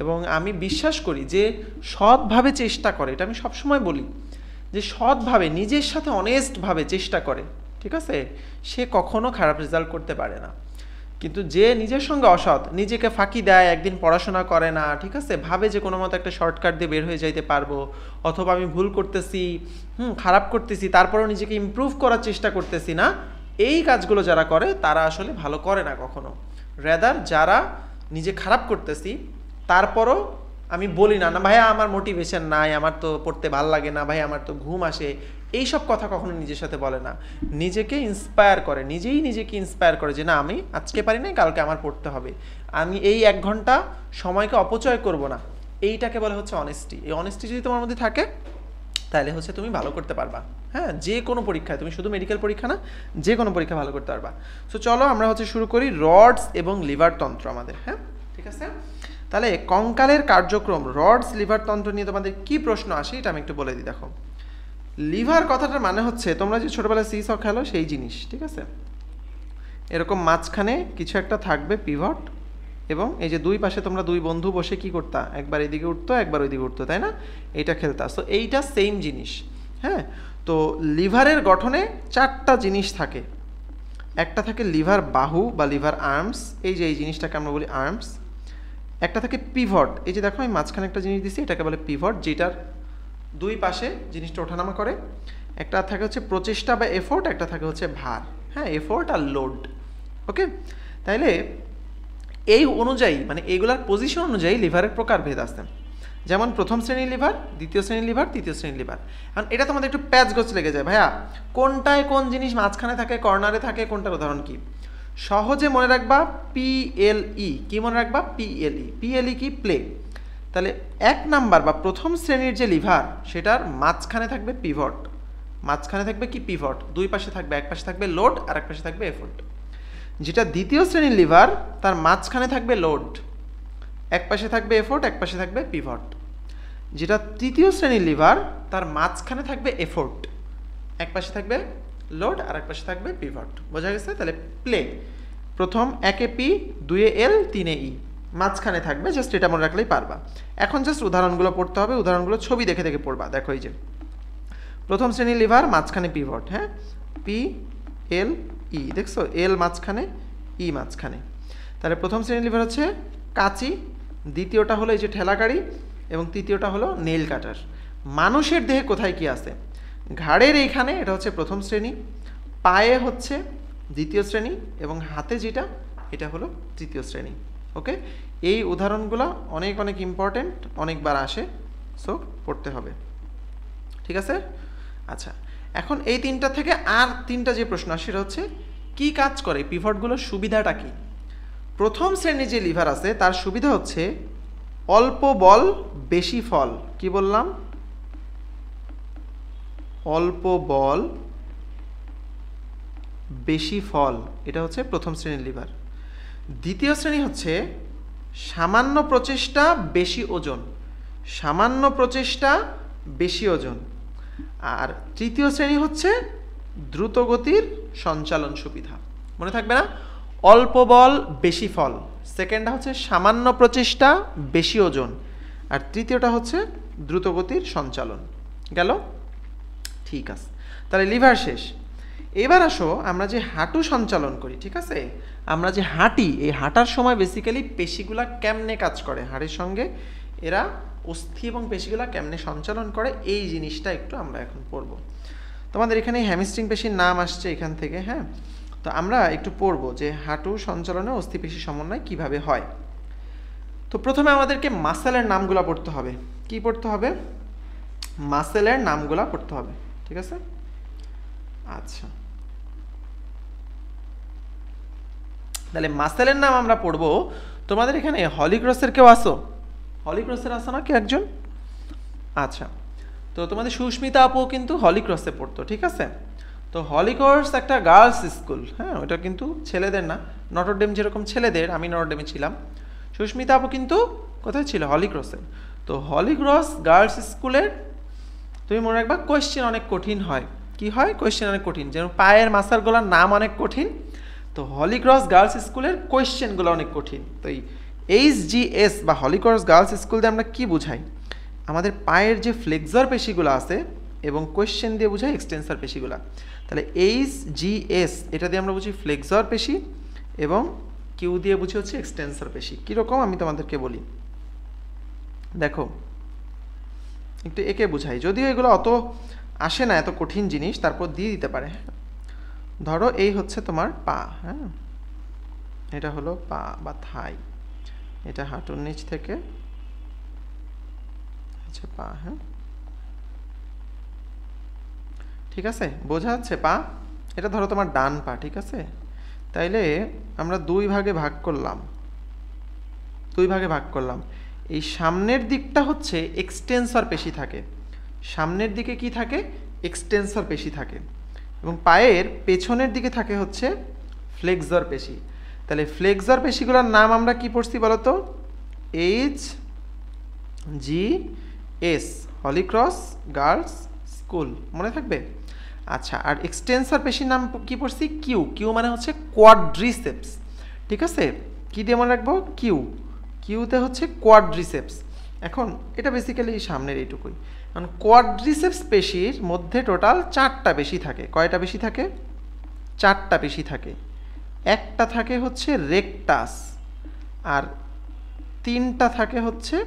এবং আমি বিশ্বাস করি যে সৎভাবে চেষ্টা করে, এটা আমি সবসময় বলি, যে সৎভাবে নিজের সাথে অনেস্টভাবে চেষ্টা করে, ঠিক আছে, সে কখনো খারাপ রেজাল্ট করতে পারে না। কিন্তু যে নিজের সঙ্গে অসৎ, নিজেকে ফাঁকি দেয়, একদিন পড়াশোনা করে না, ঠিক আছে, ভাবে যে কোনো মতো একটা শর্টকাট দিয়ে বের হয়ে যাইতে পারবো, অথবা আমি ভুল করতেছি, খারাপ করতেছি, তারপরেও নিজেকে ইমপ্রুভ করার চেষ্টা করতেছি না, এই কাজগুলো যারা করে তারা আসলে ভালো করে না কখনো। রেদার যারা নিজে খারাপ করতেছি তারপরও আমি বলি না, না ভাইয়া আমার মোটিভেশন নাই, আমার তো পড়তে ভাল লাগে না, ভাই আমার তো ঘুম আসে, এইসব কথা কখনো নিজের সাথে বলে না, নিজেকে ইন্সপায়ার করে, নিজেই নিজেকে ইন্সপায়ার করে যে না আমি আজকে পারি না, কালকে আমার পড়তে হবে, আমি এই 1 ঘন্টা সময়কে অপচয় করব না, এইটাকে বলে হচ্ছে অনেস্টি। এই অনেস্টি যদি তোমার মধ্যে থাকে তাহলে হচ্ছে তুমি ভালো করতে পারবা। হ্যাঁ, যে কোনো পরীক্ষায়, তুমি শুধু মেডিকেল পরীক্ষা না, যে কোনো পরীক্ষা ভালো করতে পারবা। সো চলো আমরা হচ্ছে শুরু করি রডস এবং লিভার তন্ত্র আমাদের। হ্যাঁ, ঠিক আছে। তাহলে কঙ্কালের কার্যক্রম, রডস লিভার তন্ত্র নিয়ে তোমাদের কি প্রশ্ন আসে এটা আমি একটু বলে দিই। দেখো, লিভার কথাটার মানে হচ্ছে তোমরা যে ছোটবেলায় সিস খেলো সেই জিনিস, ঠিক আছে? এরকম মাঝখানে কিছু একটা থাকবে পিভট, এবং এই যে দুই পাশে তোমরা দুই বন্ধু বসে কি করতা, একবার এদিকে উঠতো একবার ওইদিকে উঠতো, তাই না? এইটা খেলতা। সো এইটা সেম জিনিস। হ্যাঁ, তো লিভারের গঠনে 4টা জিনিস থাকে। একটা থাকে লিভার বাহু বা লিভার আর্মস, এই যে এই জিনিসটাকে আমরা বলি আর্মস। একটা থাকে পিভট, এই যে দেখো আমি মাঝখানে একটা জিনিস দিচ্ছি, এটাকে বলে পিভট, যেটার দুই পাশে জিনিসটা ওঠানামা করে। একটা থাকে হচ্ছে প্রচেষ্টা বা এফোর্ট, একটা থাকে হচ্ছে ভার। হ্যাঁ, এফোর্ট আর লোড। ওকে, তাইলে এই অনুযায়ী মানে এইগুলার পজিশন অনুযায়ী লিভারের প্রকারভেদ আছে। যেমন প্রথম শ্রেণীর লিভার, দ্বিতীয় শ্রেণীর লিভার, তৃতীয় শ্রেণীর লিভার। কারণ এটা তোমাদের একটু প্যাচগোছ লেগে যায়, ভাইয়া কোনটায় কোন জিনিস মাঝখানে থাকে, কর্নারে থাকে, কোনটার উদাহরণ কি? সহজে মনে রাখবা পিএলই। কি মনে রাখবা? পিএলই। পিএলই কি? প্লে। তাহলে 1 নাম্বার বা প্রথম শ্রেণীর যে লিভার, সেটার মাঝখানে থাকবে পিভট। মাঝখানে থাকবে কি? পিভট। দুই পাশে থাকবে, এক পাশে থাকবে লোড আর এক পাশে থাকবে এফোর্ট। যেটা দ্বিতীয় শ্রেণীর লিভার, তার মাঝখানে থাকবে লোড, এক পাশে থাকবে এফোর্ট, এক পাশে থাকবে পিভট। যেটা তৃতীয় শ্রেণীর লিভার, তার মাঝখানে থাকবে এফোর্ট, এক পাশে থাকবে লোড আর এক পাশে থাকবে পিভট। বোঝা গেছে? তাহলে প্লে, প্রথম 1-এ পি, 2-এ এল, 3-এ ই, মাঝখানে থাকবে। জাস্ট এটা মনে রাখলেই পারবা। এখন জাস্ট উদাহরণগুলো পড়তে হবে, উদাহরণগুলো ছবি দেখে দেখে পড়বা। দেখো এই যে প্রথম শ্রেণীর লিভার, মাঝখানে পিভট। হ্যাঁ, পি এল ই, দেখছো? এল মাঝখানে, ই মাঝখানে। তাহলে প্রথম শ্রেণীর লিভার হচ্ছে কাঁচি, দ্বিতীয়টা হলো এই যে ঠেলাগাড়ি, এবং তৃতীয়টা হলো নেইল কাটার। মানুষের দেহে কোথায় কি আছে? ঘাড়ের এইখানে, এটা হচ্ছে প্রথম শ্রেণী, পায়ে হচ্ছে দ্বিতীয় শ্রেণী, এবং হাতে যেটা এটা হলো তৃতীয় শ্রেণী। ওকে, এই উদাহরণগুলো অনেক অনেক ইম্পর্টেন্ট, অনেকবার আসে, সো পড়তে হবে। ঠিক আছে? আচ্ছা, এখন এই তিনটা থেকে আর তিনটা যে প্রশ্ন আসে সেটা হচ্ছে কি কাজ করে পিভটগুলোর সুবিধাটা কি? প্রথম শ্রেণীর যে লিভার আছে তার সুবিধা হচ্ছে অল্প বল বেশি ফল। কি বললাম? অল্প বল বেশি ফল, এটা হচ্ছে প্রথম শ্রেণীর লিভার। দ্বিতীয় শ্রেণী হচ্ছে সামান্য প্রচেষ্টা বেশি ওজন, সামান্য প্রচেষ্টা বেশি ওজন। আর তৃতীয় শ্রেণী হচ্ছে দ্রুতগতির সঞ্চালন সুবিধা। মনে থাকবে না? অল্প বল বেশি ফল, সেকেন্ডটা হচ্ছে সামান্য প্রচেষ্টা বেশি ওজন, আর তৃতীয়টা হচ্ছে দ্রুতগতির সঞ্চালন। গেল? ঠিক আছে, তাহলে লিভার শেষ। এবার আসো আমরা যে হাঁটু সঞ্চালন করি, ঠিক আছে, আমরা যে হাঁটি, এই হাঁটার সময় বেসিক্যালি পেশিগুলা কেমনে কাজ করে, হাড়ের সঙ্গে এরা অস্থি এবং পেশিগুলা কেমনে সঞ্চালন করে, এই জিনিসটা একটু আমরা এখন পড়ব। তোমাদের এখানে হ্যামস্ট্রিং পেশির নাম আসছে এখান থেকে, হ্যাঁ। তো আমরা একটু পড়ব যে হাঁটু সঞ্চালনে অস্থিপেশি সমন্বয় কিভাবে হয়। তো প্রথমে আমাদেরকে মাসেলের নামগুলা পড়তে হবে। কি পড়তে হবে? মাসেলের নামগুলা পড়তে হবে, ঠিক আছে? আচ্ছা, তাহলে মাসেলের নাম আমরা পড়ব। তোমাদের এখানে হলিক্রসের কেউ আসো? হলিক্রসের আসো না কেউ একজন? আচ্ছা, তো তোমাদের সুস্মিতা আপু কিন্তু হলিক্রসে পড়তো, ঠিক আছে? তো হলিক্রস একটা গার্লস স্কুল, হ্যাঁ, ওটা কিন্তু ছেলেদের না। নটরডেম যেরকম ছেলেদের, আমি নটরডেমে ছিলাম, সুস্মিতা আপু কিন্তু কোথায় ছিল? হলিক্রসে। তো হলিক্রস গার্লস স্কুলের তুমি মনে রাখবা কোয়েশ্চেন অনেক কঠিন হয়। কি হয়? কোয়েশ্চেন অনেক কঠিন, যেমন পায়ের মাসালগুলোর নাম অনেক কঠিন। তো হলিক্রস গার্লস স্কুলের কোয়েশ্চেনগুলো অনেক কঠিন। তো এই HGS বা হলিক্রস গার্লস স্কুল দিয়ে আমরা কি বুঝাই? আমাদের পায়ের যে ফ্লেক্সর পেশিগুলো আছে, এবং কোয়েশ্চেন দিয়ে বুঝাই এক্সটেন্সর পেশিগুলো। তাহলে HGS এটা দিয়ে আমরা বুঝি ফ্লেক্সর পেশি, এবং কিউ দিয়ে বুঝি হচ্ছে এক্সটেন্সর পেশি। কীরকম আমি তোমাদেরকে বলি, দেখো একটু একে বুঝাই, যদিও এগুলো অত আসে না, এত কঠিন জিনিস, তারপর দিয়ে দিতে পারে। ধরো এই হচ্ছে তোমার পা, হ্যাঁ, এটা হলো পা বা থাই, এটা হাঁটুর নিচ থেকে হচ্ছে পা, হ্যাঁ, ঠিক আছে, বোঝা যাচ্ছে পা? এটা ধরো তোমার ডান পা, ঠিক আছে? তাইলে আমরা দুই ভাগে ভাগ করলাম। এই সামনের দিকটা হচ্ছে এক্সটেন্সর পেশি থাকে, সামনের দিকে কি থাকে? এক্সটেন্সর পেশি থাকে, এবং পায়ের পেছনের দিকে থাকে হচ্ছে ফ্লেক্সর পেশি। তাহলে ফ্লেক্সর পেশিগুলোর নাম আমরা কি পড়ছি বলো তো? HGS, হলিক্রস গার্লস স্কুল, মনে থাকবে? আচ্ছা, আর এক্সটেন্সর পেশির নাম কি পড়ছি? কিউ মানে হচ্ছে কোয়াড্রিসেপস, ঠিক আছে? কি দিয়ে মনে রাখবো? কিউতে হচ্ছে কোয়াড্রিসেপস। এখন এটা বেসিক্যালি সামনের এইটুকুই। কারণ কোয়াড্রিসেপস পেশির মধ্যে টোটাল 4টা পেশি থাকে। কয়টা পেশি থাকে? 4টা পেশি থাকে। একটা থাকে হচ্ছে রেকটাস, আর 3টা থাকে হচ্ছে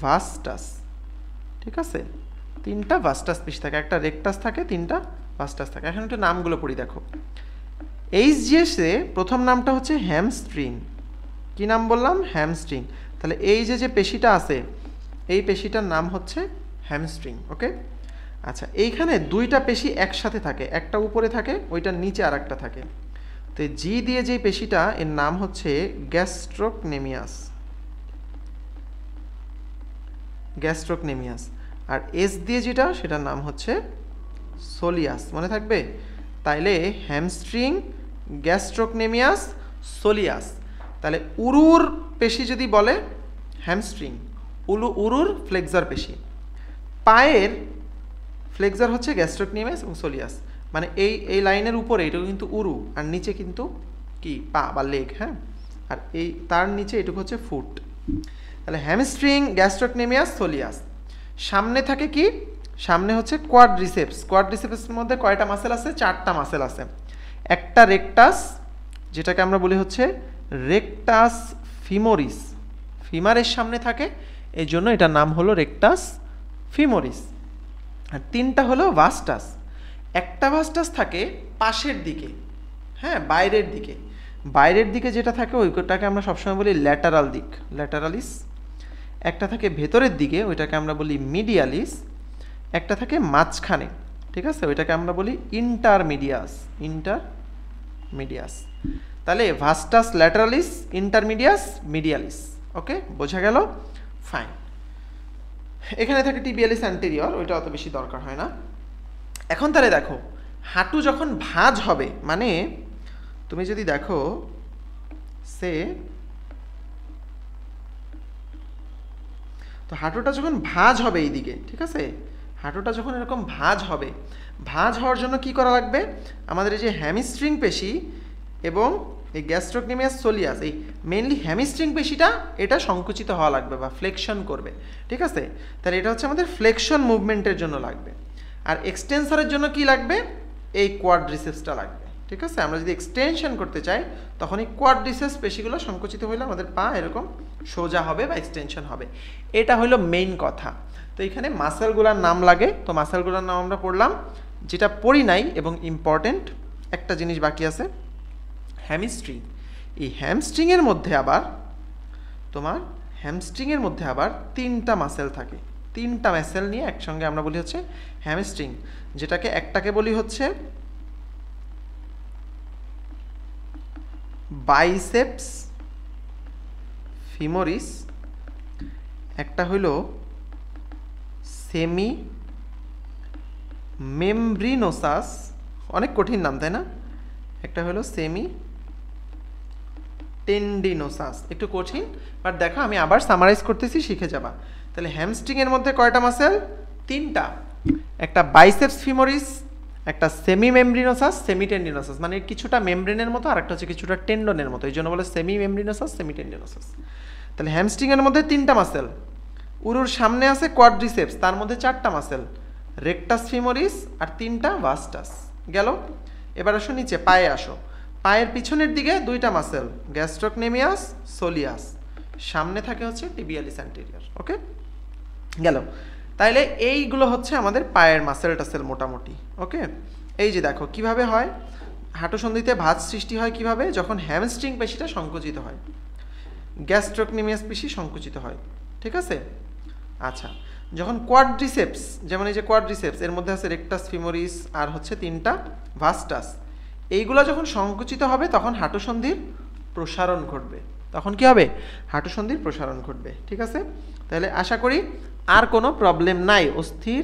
ভাস্টাস, ঠিক আছে? 3টা ভাস্টাস পেশি থাকে, একটা রেকটাস থাকে, 3টা ভাস্টাস থাকে। এখন একটু নামগুলো পড়ি, দেখো। HGS এ প্রথম নামটা হচ্ছে হ্যামস্ট্রিং। কি নাম বললাম? হ্যামস্ট্রিং। তাহলে এই যে পেশিটা আছে, এই পেশিটার নাম হচ্ছে হ্যামস্ট্রিং। ওকে, আচ্ছা, এইখানে 2টা পেশি একসাথে থাকে, একটা উপরে থাকে, ওইটার নিচে আর একটা থাকে। তো জি দিয়ে যে পেশিটা, এর নাম হচ্ছে গ্যাস্ট্রোকনেমিয়াস, আর এস দিয়ে যেটা, সেটার নাম হচ্ছে সোলিয়াস। মনে থাকবে? তাইলে হ্যামস্ট্রিং, গ্যাস্ট্রোকনেমিয়াস, সোলিয়াস। তাহলে উরুর পেশি যদি বলে হ্যামস্ট্রিং, উরুর ফ্লেক্সর পেশি। পায়ের ফ্লেক্সর হচ্ছে গ্যাস্ট্রোকনেমিয়াস এবং সোলিয়াস। মানে এই লাইনের উপরে এটুকু কিন্তু উরু, আর নিচে কিন্তু কি? পা বা লেগ, হ্যাঁ। আর এই তার নিচে এটুকু হচ্ছে ফুট। তাহলে হ্যামস্ট্রিং, গ্যাস্ট্রোকনেমিয়াস, সোলিয়াস। সামনে থাকে কি? সামনে হচ্ছে কোয়াড্রিসেপস। কোয়াড্রিসেপসের মধ্যে কয়টা মাসেল আছে? 4টা মাসেল আছে। একটা রেকটাস, যেটাকে আমরা বলি হচ্ছে রেকটাস ফিমোরিস, ফিমারের সামনে থাকে, এই জন্য এটার নাম হলো রেকটাস ফিমোরিস। আর 3টা হলো ভাস্টাস। একটা ভাস্টাস থাকে পাশের দিকে, হ্যাঁ, বাইরের দিকে। বাইরের দিকে যেটা থাকে ওইটাকে আমরা সবসময় বলি ল্যাটারাল দিক, ল্যাটারালিস। একটা থাকে ভেতরের দিকে, ওইটাকে আমরা বলি মিডিয়ালিস। একটা থাকে মাঝখানে, ঠিক আছে, ওইটাকে আমরা বলি ইন্টারমিডিয়াস, ইন্টারমিডিয়াস। তাহলে ভাস্টাস, ল্যাটারালিস, ইন্টারমিডিয়াস, মিডিয়ালিস। ওকে, বোঝা গেল? ফাইন। এখানে থাকে টিবিয়ালিস অ্যান্টেরিয়র, ওইটা অত বেশি দরকার হয় না। এখন তাহলে দেখো, হাঁটু যখন ভাঁজ হবে, মানে তুমি যদি দেখো সে, তো হাঁটুটা যখন ভাঁজ হবে এইদিকে, ঠিক আছে, হাঁটুটা যখন এরকম ভাঁজ হবে, ভাঁজ হওয়ার জন্য কি করা লাগবে? আমাদের এই যে হ্যামস্ট্রিং পেশি এবং এই গ্যাস্ট্রোকনেমিয়াস সোলিয়াস, এই মেইনলি হ্যামস্ট্রিং পেশিটা এটা সংকুচিত হওয়া লাগবে বা ফ্লেকশন করবে, ঠিক আছে। তাহলে এটা হচ্ছে আমাদের ফ্লেকশন মুভমেন্টের জন্য লাগবে। আর এক্সটেনসারের জন্য কি লাগবে? এই কোয়াড্রিসেপসটা লাগবে, ঠিক আছে। আমরা যদি এক্সটেনশন করতে চাই তখন এই কোয়াড্রিসেপস পেশিগুলো সংকুচিত হলে আমাদের পা এরকম সোজা হবে বা এক্সটেনশন হবে। এটা হলো মেইন কথা। তো এখানে মাসেলগুলোর নাম লাগে, তো মাসেলগুলোর নাম আমরা পড়লাম। যেটা পড়ি নাই এবং ইম্পর্টেন্ট একটা জিনিস বাকি আছে, হ্যামস্ট্রিং। এই হ্যামস্ট্রিংয়ের মধ্যে আবার তোমার হ্যামস্ট্রিংয়ের মধ্যে আবার 3টা মাসেল থাকে। 3টা মাসেল নিয়ে একসঙ্গে আমরা বলি হচ্ছে হ্যামস্ট্রিং, যেটাকে একটাকে বলি হচ্ছে বাইসেপস ফিমোরিস, একটা হইল সেমি মেমব্রিনোসাস, অনেক কঠিন নাম তাই না? একটা হলো সেমি টেন্ডিনোসাস, একটু কঠিন, বাট দেখো আমি আবার সামারাইজ করতেছি, শিখে যাবা। তাহলে হ্যামস্ট্রিংয়ের মধ্যে কয়টা মাসেল? 3টা। একটা বাইসেপস ফিমোরিস, একটা সেমি মেমব্রিনোসাস, সেমি টেন্ডিনোসাস, মানে কিছুটা মেমব্রেনের মতো আর একটা হচ্ছে কিছুটা টেন্ডনের মতো, এই জন্য বলে সেমি মেমব্রিনোসাস, সেমি টেন্ডিনোসাস। তাহলে হ্যামস্ট্রিংয়ের মধ্যে 3টা মাসেল। উরুর সামনে আছে কোয়াড্রিসেপস, তার মধ্যে 4টা মাসেল, রেকটাস ফিমোরিস আর 3টা ভাস্টাস। গেল। এবার আসো নিচে, পায়ে আসো। পায়ের পিছনের দিকে 2টা মাসেল, গ্যাস্ট্রোকনেমিয়াস, সোলিয়াস। সামনে থাকে হচ্ছে টিবিয়ালিস অ্যান্টেরিয়র। ওকে, গেল। তাইলে এইগুলো হচ্ছে আমাদের পায়ের মাসেল টাসেল মোটামুটি। ওকে, এই যে দেখো কিভাবে হয়, হাঁটু সন্ধিতে ভাঁজ সৃষ্টি হয় কিভাবে? যখন হ্যামস্ট্রিং পেশিটা সংকুচিত হয়, গ্যাস্ট্রোকনেমিয়াস পেশি সংকুচিত হয়, ঠিক আছে। আচ্ছা, যখন কোয়াড্রিসেপস, যেমন এই যে কোয়াড্রিসেপস, এর মধ্যে আছে রেকটাস ফিমোরিস আর হচ্ছে 3টা ভাস্টাস, এইগুলো যখন সংকুচিত হবে তখন হাঁটু সন্ধির প্রসারণ ঘটবে। তখন কি হবে? হাঁটু সন্ধির প্রসারণ ঘটবে, ঠিক আছে। তাহলে আশা করি আর কোনো প্রবলেম নাই। অস্থির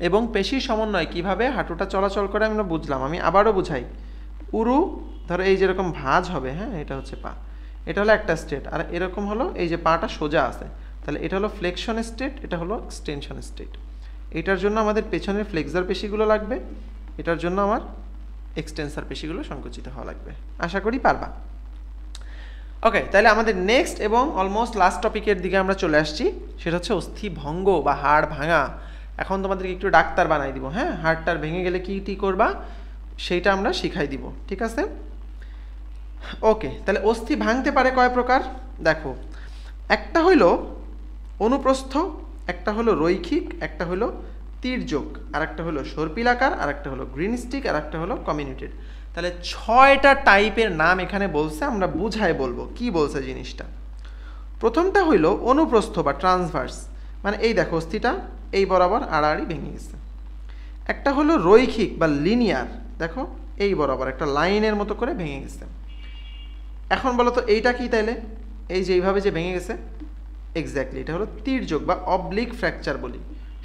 এবং পেশির সমন্বয় কিভাবে হাঁটুটা চলাচল করে আমরা বুঝলাম। আমি আবারও বুঝাই। উরু ধরো এই যেরকম ভাঁজ হবে, হ্যাঁ, এটা হচ্ছে পা, এটা হলো একটা স্টেট। আর এরকম হলো এই যে পাটা সোজা আছে, তাহলে এটা হলো ফ্লেকশন স্টেট, এটা হলো এক্সটেনশন স্টেট। এটার জন্য আমাদের পেছনের ফ্লেক্সার পেশিগুলো লাগবে, এটার জন্য আমার এক্সটেন্সার পেশিগুলো সংকুচিত হওয়া লাগবে। আশা করি পারবা। ওকে, তাহলে আমাদের নেক্সট এবং অলমোস্ট লাস্ট টপিকের দিকে আমরা চলে আসছি, সেটা হচ্ছে অস্থি ভঙ্গ বা হাড় ভাঙা। এখন তোমাদেরকে একটু ডাক্তার বানাই দিব, হ্যাঁ, হাড়টার ভেঙে গেলে কী করবা সেইটা আমরা শিখাই দিব, ঠিক আছে। ওকে, তাহলে অস্থি ভাঙতে পারে কয় প্রকার? দেখো, একটা হইল অনুপ্রস্থ, একটা হলো রৈখিক, একটা হলো তির্যক, আর একটা হলো সর্পিলাকার, আর একটা হলো গ্রিন স্টিক, আর একটা হলো কমিউনিটেড। তাহলে 6টা টাইপের নাম এখানে বলছে, আমরা বুঝাই বলবো কি বলছে জিনিসটা। প্রথমটা হইল অনুপ্রস্থ বা ট্রান্সভার্স, মানে এই দেখো অস্থিটা এই বরাবর আড়াআড়ি ভেঙে গেছে। একটা হলো রৈখিক বা লিনিয়ার, দেখো এই বরাবর একটা লাইনের মতো করে ভেঙে গেছে। এখন বলো তো এইটা কি? তাইলে এই যে এইভাবে যে ভেঙে গেছে, এক্স্যাক্টলি এটা হলো তির্যক বা অবলিক ফ্র্যাকচার বলি,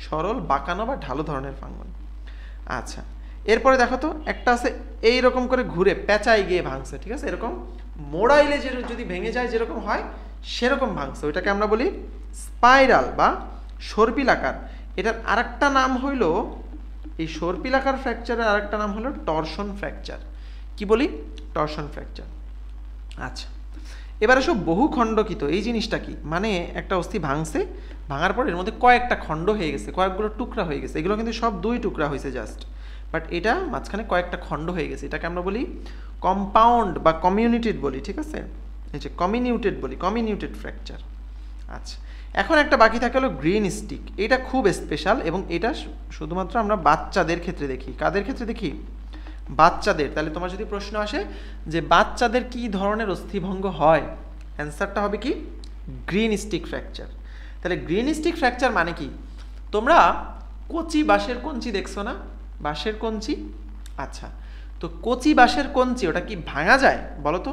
সরল বাঁকানো বা ঢালু ধরনের ভাঙন। আচ্ছা, এরপরে দেখো তো একটা আছে এই রকম করে ঘুরে পেঁচাই গিয়ে ভাঙছে, ঠিক আছে, এরকম মোড়াইলে যে যদি ভেঙে যায় যেরকম হয় সেরকম ভাঙছে, ওইটাকে আমরা বলি স্পাইরাল বা সর্পিলাকার। এটার আরেকটা নাম হইল, এই সর্পিলাকার ফ্র্যাকচারের আরেকটা নাম হলো টরশন ফ্র্যাকচার। কি বলি? Torsion fracture. আচ্ছা, এবার এসব বহু খণ্ডকিত, এই জিনিসটা কি? মানে একটা অস্থি ভাঙছে, ভাঙার পর এর মধ্যে কয়েকটা খণ্ড হয়ে গেছে, কয়েকগুলো টুকরা হয়ে গেছে। এগুলো কিন্তু সব 2 টুকরা হয়েছে জাস্ট, বাট এটা মাঝখানে কয়েকটা খণ্ড হয়ে গেছে। এটাকে আমরা বলি কম্পাউন্ড বা কমিউনিটেড বলি, ঠিক আছে। এই যে কমিউনিটেড বলি, কমিউনিটেড ফ্র্যাকচার। আচ্ছা, এখন একটা বাকি থাকে হলো গ্রিন স্টিক। এটা খুব স্পেশাল এবং এটা শুধুমাত্র আমরা বাচ্চাদের ক্ষেত্রে দেখি। কাদের ক্ষেত্রে দেখি? বাচ্চাদের। তাহলে তোমার যদি প্রশ্ন আসে যে বাচ্চাদের কি ধরনের অস্থিভঙ্গ হয়, অ্যান্সারটা হবে কি? Green stick fracture. তাহলে গ্রিন স্টিক ফ্র্যাকচার মানে কি? তোমরা কচি বাঁশের কঞ্চি দেখছো না? বাঁশের কঞ্চি। আচ্ছা, তো কচি বাঁশের কঞ্চি ওটা কি ভাঙা যায় বলো তো?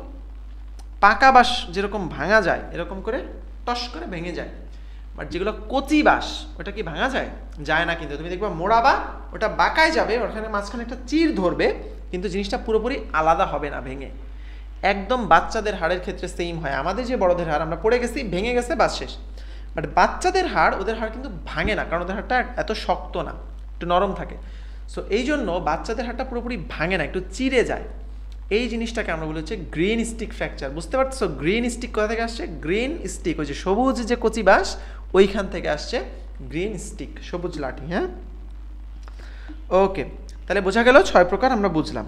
পাকা বাঁশ যেরকম ভাঙা যায় এরকম করে টস করে ভেঙে যায়, বাট যেগুলো কচি বাঁশ ওটা কি ভাঙা যায়? যায় না। কিন্তু তুমি দেখবা মোড়াবা ওটা বাঁকায় যাবে, ওখানে মাঝখানে একটা চির ধরবে, কিন্তু জিনিসটা পুরোপুরি আলাদা হবে না ভেঙে। একদম বাচ্চাদের হাড়ের ক্ষেত্রে সেম হয়। আমাদের যে বড়দের হাড় আমরা পড়ে গেছি, ভেঙে গেছে, বাস শেষ। বাট বাচ্চাদের হাড়, ওদের হাড় কিন্তু ভাঙে না, কারণ ওদের হাড়টা এত শক্ত না, একটু নরম থাকে। সো এই জন্য বাচ্চাদের হাড়টা পুরোপুরি ভাঙে না, একটু চিরে যায়। এই জিনিসটাকে আমরা বলি হচ্ছে গ্রিন স্টিক ফ্র্যাকচার। বুঝতে পারছো গ্রিন স্টিক কোথা থেকে আসছে? গ্রিন স্টিক, ওই যে সবুজ যে কচি বাঁশ, ওইখান থেকে আসছে গ্রিন স্টিক, সবুজ লাঠি। হ্যাঁ, ওকে, তাহলে বোঝা গেল 6 প্রকার আমরা বুঝলাম।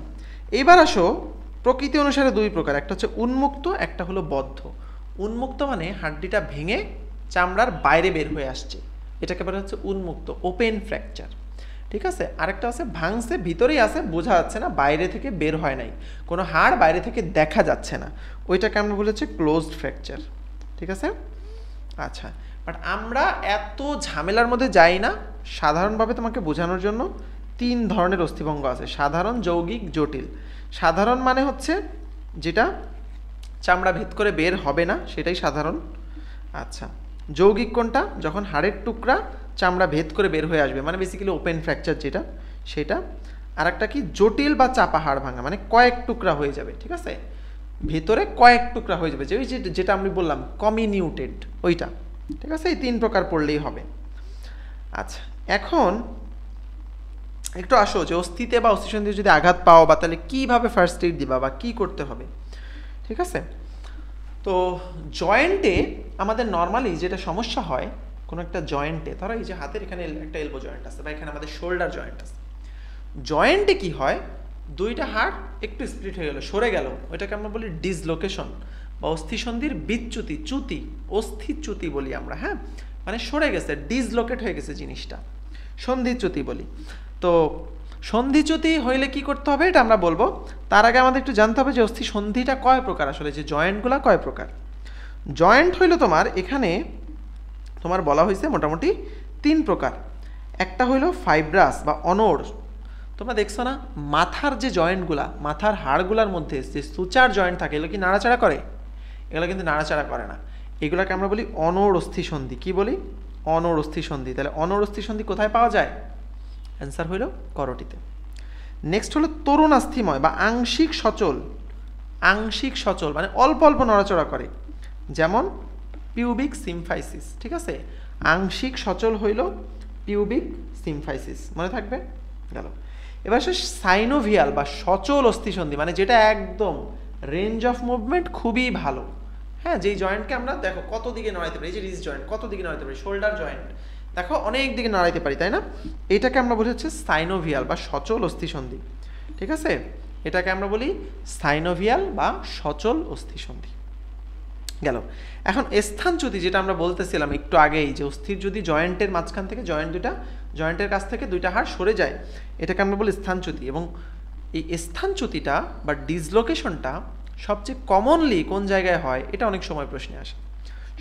এইবার আসো প্রকৃতি অনুসারে 2 প্রকার, একটা হচ্ছে উন্মুক্ত, একটা হলো বদ্ধ। উন্মুক্ত মানে হাড্ডিটা ভেঙে চামড়ার বাইরে বের হয়ে আসছে, এটাকে বলা হচ্ছে উন্মুক্ত, ওপেন ফ্র্যাকচার। ঠিক আছে, আরেকটা আছে ভাঙছে, ভিতরেই আছে, বোঝা যাচ্ছে না, বাইরে থেকে বের হয় নাই, কোনো হাড় বাইরে থেকে দেখা যাচ্ছে না, ওইটাকে আমরা বলেছি ক্লোজড ফ্র্যাকচার। ঠিক আছে, আচ্ছা, বাট আমরা এত ঝামেলার মধ্যে যাই না। সাধারণভাবে তোমাকে বোঝানোর জন্য 3 ধরনের অস্থিভঙ্গ আছে: সাধারণ, যৌগিক, জটিল। সাধারণ মানে হচ্ছে যেটা চামড়া ভেদ করে বের হবে না, সেটাই সাধারণ। আচ্ছা, যৌগিক কোনটা? যখন হাড়ের টুকরা চামড়া ভেদ করে বের হয়ে আসবে, মানে বেসিক্যালি ওপেন ফ্র্যাকচার যেটা, সেটা। আর একটা কি জটিল বা চাপা হাড় ভাঙা, মানে কয়েক টুকরা হয়ে যাবে। ঠিক আছে, ভেতরে কয়েক টুকরা হয়ে যাবে, যে ওই যেটা আমি বললাম কমিনিউটেড, ওইটা। ঠিক আছে, এই 3 প্রকার পড়লেই হবে। আচ্ছা, এখন একটু আসো যে অস্থিতে বা অস্থিসন্ধিতে যদি আঘাত পাও বা তাহলে কীভাবে ফার্স্ট এইড দিবা বা কী করতে হবে। ঠিক আছে, তো জয়েন্টে আমাদের নর্মালি যেটা সমস্যা হয় কোনো একটা জয়েন্টে, ধরো এই যে হাতের এখানে একটা এলবো জয়েন্ট আছে বা এখানে আমাদের শোল্ডার জয়েন্ট আছে, জয়েন্টে কি হয়, 2টা হাড় একটু স্প্লিট হয়ে গেল, সরে গেল, ওইটাকে আমরা বলি ডিসলোকেশন বা অস্থিসন্ধির বিচ্যুতি, চ্যুতি, অস্থিচ্যুতি বলি আমরা। হ্যাঁ, মানে সরে গেছে, ডিসলোকেট হয়ে গেছে জিনিসটা, সন্ধিচ্যুতি বলি। তো সন্ধিচ্যুতি হইলে কি করতে হবে এটা আমরা বলবো। তার আগে আমাদের একটু জানতে হবে যে অস্থি সন্ধিটা কয় প্রকার, আসলে যে জয়েন্টগুলো কয় প্রকার। জয়েন্ট হইল তোমার এখানে তোমার বলা হয়েছে মোটামুটি 3 প্রকার। একটা হইল ফাইব্রাস বা অনড়। তোমরা দেখছো না মাথার যে জয়েন্টগুলা, মাথার হাড়গুলার মধ্যে যে সুচার জয়েন্ট থাকে, এগুলো কি নাড়াচাড়া করে? এগুলো কিন্তু নাড়াচাড়া করে না, এগুলোকে আমরা বলি অনড় অস্থিসন্ধি। কি বলি? অনড় অস্থিসন্ধি। তাহলে অনড় অস্থিসন্ধি কোথায় পাওয়া যায়? অ্যান্সার হইল করটিতে। নেক্সট হলো তরুণাস্থিময় বা আংশিক সচল। আংশিক সচল মানে অল্প অল্প নড়াচড়া করে, যেমন পিউবিক সিমফাইসিস। ঠিক আছে, আংশিক সচল হইল পিউবিক সিমফাইসিস, মনে থাকবে গেল। এবার সে সাইনোভিয়াল বা সচল অস্থিসন্ধি, মানে যেটা একদম রেঞ্জ অফ মুভমেন্ট খুবই ভালো। হ্যাঁ, যেই জয়েন্টকে আমরা দেখো কত দিকে নড়াইতে পারি, এই যে রিস্ট জয়েন্ট কত দিকে নড়াইতে পারি, শোল্ডার জয়েন্ট দেখো অনেক দিকে নাড়াইতে পারি, তাই না? এটাকে আমরা বলি হচ্ছে সাইনোভিয়াল বা সচল অস্থিসন্ধি। ঠিক আছে, এটাকে আমরা বলি সাইনোভিয়াল বা সচল অস্থিসন্ধি গেল। এখন স্থানচ্যুতি যেটা আমরা বলতেছিলাম একটু আগেই, যে অস্থির যদি জয়েন্টের মাঝখান থেকে জয়েন্টের কাছ থেকে 2টা হাড় সরে যায়, এটাকে আমরা বলি স্থানচ্যুতি। এবং এই স্থানচ্যুতিটা বা ডিসলোকেশনটা সবচেয়ে কমনলি কোন জায়গায় হয়, এটা অনেক সময় প্রশ্নে আসে।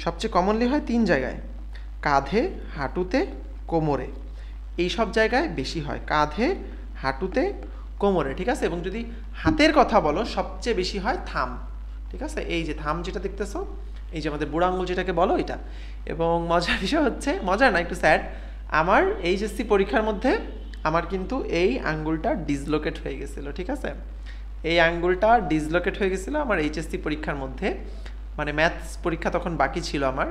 সবচেয়ে কমনলি হয় 3 জায়গায়: কাঁধে, হাঁটুতে, কোমরে। এই সব জায়গায় বেশি হয়, কাঁধে, হাঁটুতে, কোমরে। ঠিক আছে, এবং যদি হাতের কথা বলো সবচেয়ে বেশি হয় থাম। ঠিক আছে, এই যে থাম যেটা দেখতেছো, এই যে আমাদের বুড়ো আঙুল যেটাকে বলো, এটা। এবং মজার বিষয় হচ্ছে, মজার না একটু স্যাড, আমার এইচএসসি পরীক্ষার মধ্যে আমার কিন্তু এই আঙ্গুলটা ডিসলোকেট হয়ে গেছিলো। ঠিক আছে, এই আঙ্গুলটা ডিসলোকেট হয়ে গেছিলো আমার এইচএসসি পরীক্ষার মধ্যে, মানে ম্যাথস পরীক্ষা তখন বাকি ছিল আমার,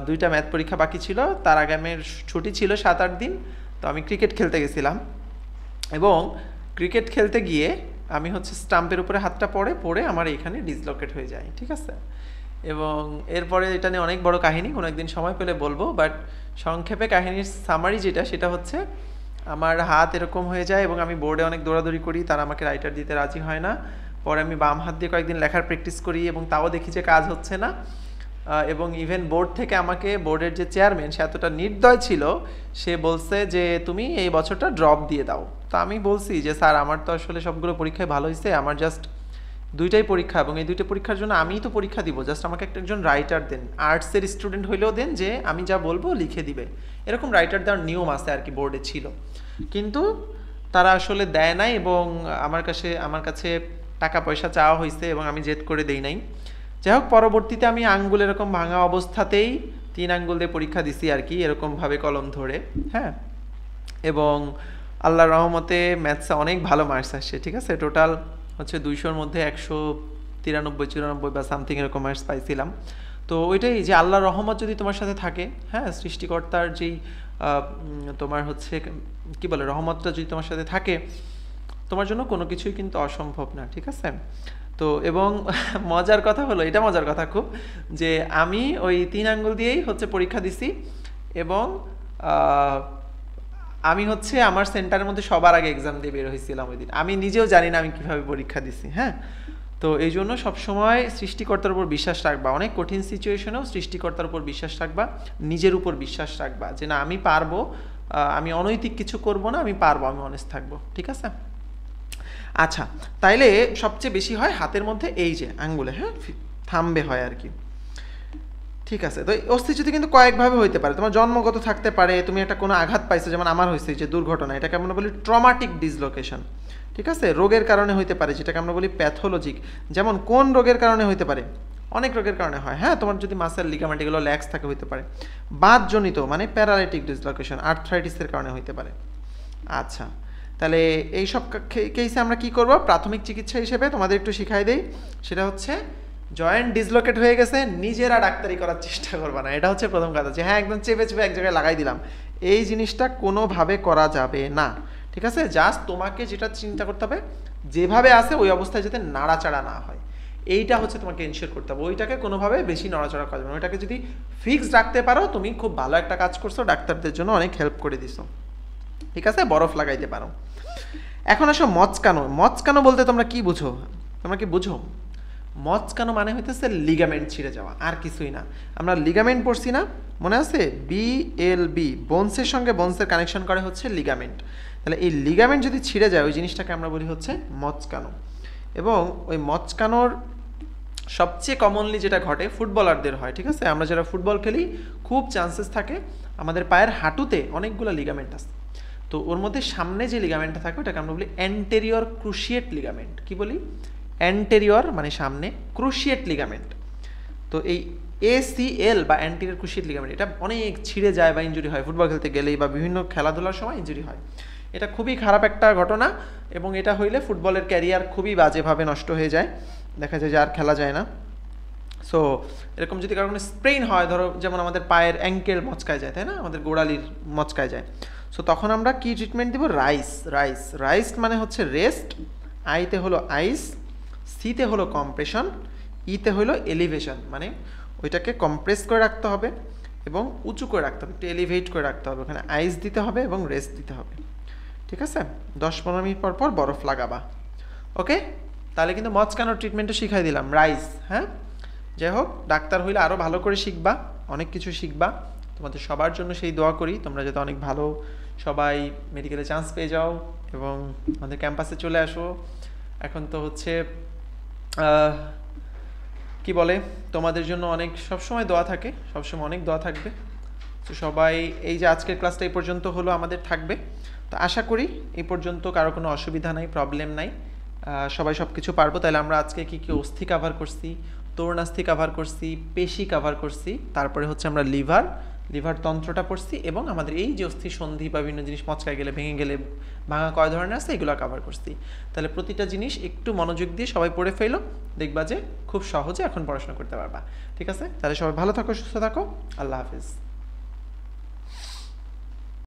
2টা ম্যাথ পরীক্ষা বাকি ছিল, তার আগে আমার ছুটি ছিল 7-8 দিন। তো আমি ক্রিকেট খেলতে গেছিলাম এবং ক্রিকেট খেলতে গিয়ে আমি হচ্ছে স্টাম্পের উপরে হাতটা পড়ে আমার এইখানে ডিসলোকেট হয়ে যায়। ঠিক আছে, এবং এরপরে এটা নিয়ে অনেক বড় কাহিনী, কোনো একদিন সময় পেলে বলবো, বাট সংক্ষেপে কাহিনীর সামারি সেটা হচ্ছে আমার হাত এরকম হয়ে যায় এবং আমি বোর্ডে অনেক দৌড়াদৌড়ি করি, তারা আমাকে রাইটার দিতে রাজি হয় না। পরে আমি বাম হাত দিয়ে কয়েকদিন লেখার প্র্যাকটিস করি এবং তাও দেখি যে কাজ হচ্ছে না। এবং ইভেন বোর্ড থেকে আমাকে, বোর্ডের যে চেয়ারম্যান সে এতটা নির্দয় ছিল, সে বলছে যে তুমি এই বছরটা ড্রপ দিয়ে দাও। তো আমি বলছি যে স্যার আমার তো আসলে সবগুলো পরীক্ষায় ভালো হয়েছে, আমার জাস্ট দুইটাই পরীক্ষা, এবং এই দুইটা পরীক্ষার জন্য আমিই তো পরীক্ষা দিব, জাস্ট আমাকে একজন রাইটার দেন, আর্টসের স্টুডেন্ট হইলেও দেন, যে আমি যা বলবো লিখে দিবে, এরকম রাইটার দেওয়ার নিয়ম আছে আর কি বোর্ডে ছিল। কিন্তু তারা আসলে দেয় নাই, এবং আমার কাছে টাকা পয়সা চাওয়া হয়েছে এবং আমি জেদ করে দেই নাই। যাই হোক, পরবর্তীতে আমি আঙ্গুল এরকম ভাঙা অবস্থাতেই 3 আঙ্গুল দিয়ে পরীক্ষা দিছি আর কি, এরকমভাবে কলম ধরে। হ্যাঁ, এবং আল্লাহর রহমতে ম্যাথসে অনেক ভালো মার্কস আসছে, ঠিক আছে। টোটাল হচ্ছে 200-র মধ্যে 193-94 বা সামথিং এরকম মার্কস পাইছিলাম। তো ওইটাই যে আল্লাহর রহমত যদি তোমার সাথে থাকে, হ্যাঁ, সৃষ্টিকর্তার যেই তোমার হচ্ছে কি বলে রহমতটা যদি তোমার সাথে থাকে, তোমার জন্য কোনো কিছুই কিন্তু অসম্ভব না, ঠিক আছে। তো এবং মজার কথা হলো, এটা মজার কথা খুব, যে আমি ওই 3 আঙ্গুল দিয়েই হচ্ছে পরীক্ষা দিছি, এবং আমি হচ্ছে আমার সেন্টারের মধ্যে সবার আগে এক্সাম দিয়ে বের হয়েছিলাম ওই দিন। আমি নিজেও জানি না আমি কিভাবে পরীক্ষা দিছি। হ্যাঁ, তো এই জন্য সবসময় সৃষ্টিকর্তার উপর বিশ্বাস রাখবা, অনেক কঠিন সিচুয়েশনেও সৃষ্টিকর্তার উপর বিশ্বাস রাখবা, নিজের উপর বিশ্বাস রাখবা যে না আমি পারবো, আমি অনৈতিক কিছু করব না, আমি পারবো, আমি অনেস্ট থাকবো, ঠিক আছে। আচ্ছা, তাইলে সবচেয়ে বেশি হয় হাতের মধ্যে এই যে আঙ্গুলে, হ্যাঁ, থামবে হয় আর কি, ঠিক আছে। তো অস্থিচ্যুতি কিন্তু কয়েকভাবে হইতে পারে, তোমার জন্মগত থাকতে পারে, তুমি একটা কোনো আঘাত পাইছো, যেমন আমার হয়েছে যে দুর্ঘটনা, এটাকে আমরা বলি ট্রমাটিক ডিসলোকেশন, ঠিক আছে। রোগের কারণে হইতে পারে, যেটাকে আমরা বলি প্যাথোলজিক। যেমন কোন রোগের কারণে হইতে পারে, অনেক রোগের কারণে হয়, হ্যাঁ, তোমার যদি মাসেল লিগামেন্ট এগুলো ল্যাক্স থাকে হইতে পারে। বাতজনিত মানে প্যারালাইটিক ডিসলোকেশন, আর্থ্রাইটিসের কারণে হইতে পারে। আচ্ছা, তাহলে এই সব কেসে আমরা কি করব, প্রাথমিক চিকিৎসা হিসেবে তোমাদের একটু শিখাই দেই, সেটা হচ্ছে জয়েন্ট ডিসলোকেট হয়ে গেছে, নিজেরা ডাক্তারি করার চেষ্টা করবা না, এটা হচ্ছে প্রথম কথা। যে হ্যাঁ একদম চেপে চেপে এক জায়গায় লাগাই দিলাম, এই জিনিসটা কোনোভাবে করা যাবে না, ঠিক আছে। জাস্ট তোমাকে যেটা চিন্তা করতে হবে, যেভাবে আছে ওই অবস্থায় যাতে নাড়াচাড়া না হয়, এইটা হচ্ছে তোমাকে এনশিওর করতে হবে। ওইটাকে কোনোভাবে বেশি নড়াচড়া করা যাবে না, ওইটাকে যদি ফিক্সড রাখতে পারো তুমি খুব ভালো একটা কাজ করছো, ডাক্তারদের জন্য অনেক হেল্প করে দিছো, ঠিক আছে। বরফ লাগাইতে পারো। এখন আসো মচকানো। মচকানো বলতে তোমরা কি বুঝো, তোমরা কি বুঝো? মচকানো মানে হইতেছে লিগামেন্ট ছিঁড়ে যাওয়া, আর কিছুই না। আমরা লিগামেন্ট পড়ছি না, মনে আছে? BLB, বোনসের সঙ্গে বোনসের কানেকশন করে হচ্ছে লিগামেন্ট। তাহলে এই লিগামেন্ট যদি ছিঁড়ে যায়, ওই জিনিসটাকে আমরা বলি হচ্ছে মচকানো। এবং ওই মচকানোর সবচেয়ে কমনলি যেটা ঘটে ফুটবলারদের হয়, ঠিক আছে। আমরা যারা ফুটবল খেলি খুব চান্সেস থাকে আমাদের পায়ের হাঁটুতে অনেকগুলো লিগামেন্ট আছে, তো ওর মধ্যে সামনে যে লিগামেন্টটা থাকে ওটাকে আমরা বলি অ্যান্টেরিয়র ক্রুশিয়েট লিগামেন্ট। কি বলি? অ্যান্টেরিয়র মানে সামনে, ক্রুশিয়েট লিগামেন্ট। তো এই ACL বা অ্যান্টেরিয়র ক্রুশিয়েট লিগামেন্ট, এটা অনেক ছিঁড়ে যায় বা ইনজুরি হয় ফুটবল খেলতে গেলেই, বা বিভিন্ন খেলাধুলার সময় ইনজুরি হয়। এটা খুবই খারাপ একটা ঘটনা, এবং এটা হইলে ফুটবলের ক্যারিয়ার খুবই বাজেভাবে নষ্ট হয়ে যায়, দেখা যায় যে আর খেলা যায় না। সো এরকম যদি কারো কোনো স্প্রেইন হয়, ধরো যেমন আমাদের পায়ের অ্যাঙ্কেল মচকায় যায়, তাই না, আমাদের গোড়ালির মচকায় যায়, সো তখন আমরা কি ট্রিটমেন্ট দিব? রাইস মানে হচ্ছে রেস্ট, আইতে হলো আইস, সিতে হলো কম্প্রেশন, ইতে হলো এলিভেশন, মানে ওইটাকে কম্প্রেস করে রাখতে হবে এবং উঁচু করে রাখতে হবে, একটু এলিভেট করে রাখতে হবে, ওখানে আইস দিতে হবে এবং রেস্ট দিতে হবে, ঠিক আছে। 10-15 মিনিট পর পর বরফ লাগাবা, ওকে। তাহলে কিন্তু মচকানোর ট্রিটমেন্টও শিখাই দিলাম, রাইস। হ্যাঁ, যাই হোক, ডাক্তার হইলে আরও ভালো করে শিখবা, অনেক কিছু শিখবা। তোমাদের সবার জন্য সেই দোয়া করি, তোমরা যাতে অনেক ভালো সবাই মেডিকেলে চান্স পেয়ে যাও এবং আমাদের ক্যাম্পাসে চলে আসো। এখন তো হচ্ছে কি বলে, তোমাদের জন্য অনেক সবসময় দোয়া থাকে, সবসময় অনেক দোয়া থাকবে। তো সবাই, এই যে আজকের ক্লাসটা এই পর্যন্ত হলো আমাদের থাকবে, তো আশা করি এই পর্যন্ত কারো কোনো অসুবিধা নাই, প্রবলেম নাই, সবাই সব কিছু পারবো। তাহলে আমরা আজকে কি কি অস্থি কাভার করছি, তরুণাস্থি কাভার করছি, পেশি কাভার করছি, তারপরে হচ্ছে আমরা লিভার তন্ত্রটা পড়ছি, এবং আমাদের এই যে অস্থি সন্ধি বা বিভিন্ন জিনিস মচকায় গেলে, ভেঙে গেলে ভাঙা কয় ধরনের আছে, এগুলো কাভার করছি। তাহলে প্রতিটা জিনিস একটু মনোযোগ দিয়ে সবাই পড়ে ফেলো, দেখবা যে খুব সহজে এখন পড়াশোনা করতে পারবা, ঠিক আছে। তাহলে সবাই ভালো থাকো, সুস্থ থাকো, আল্লাহ হাফিজ।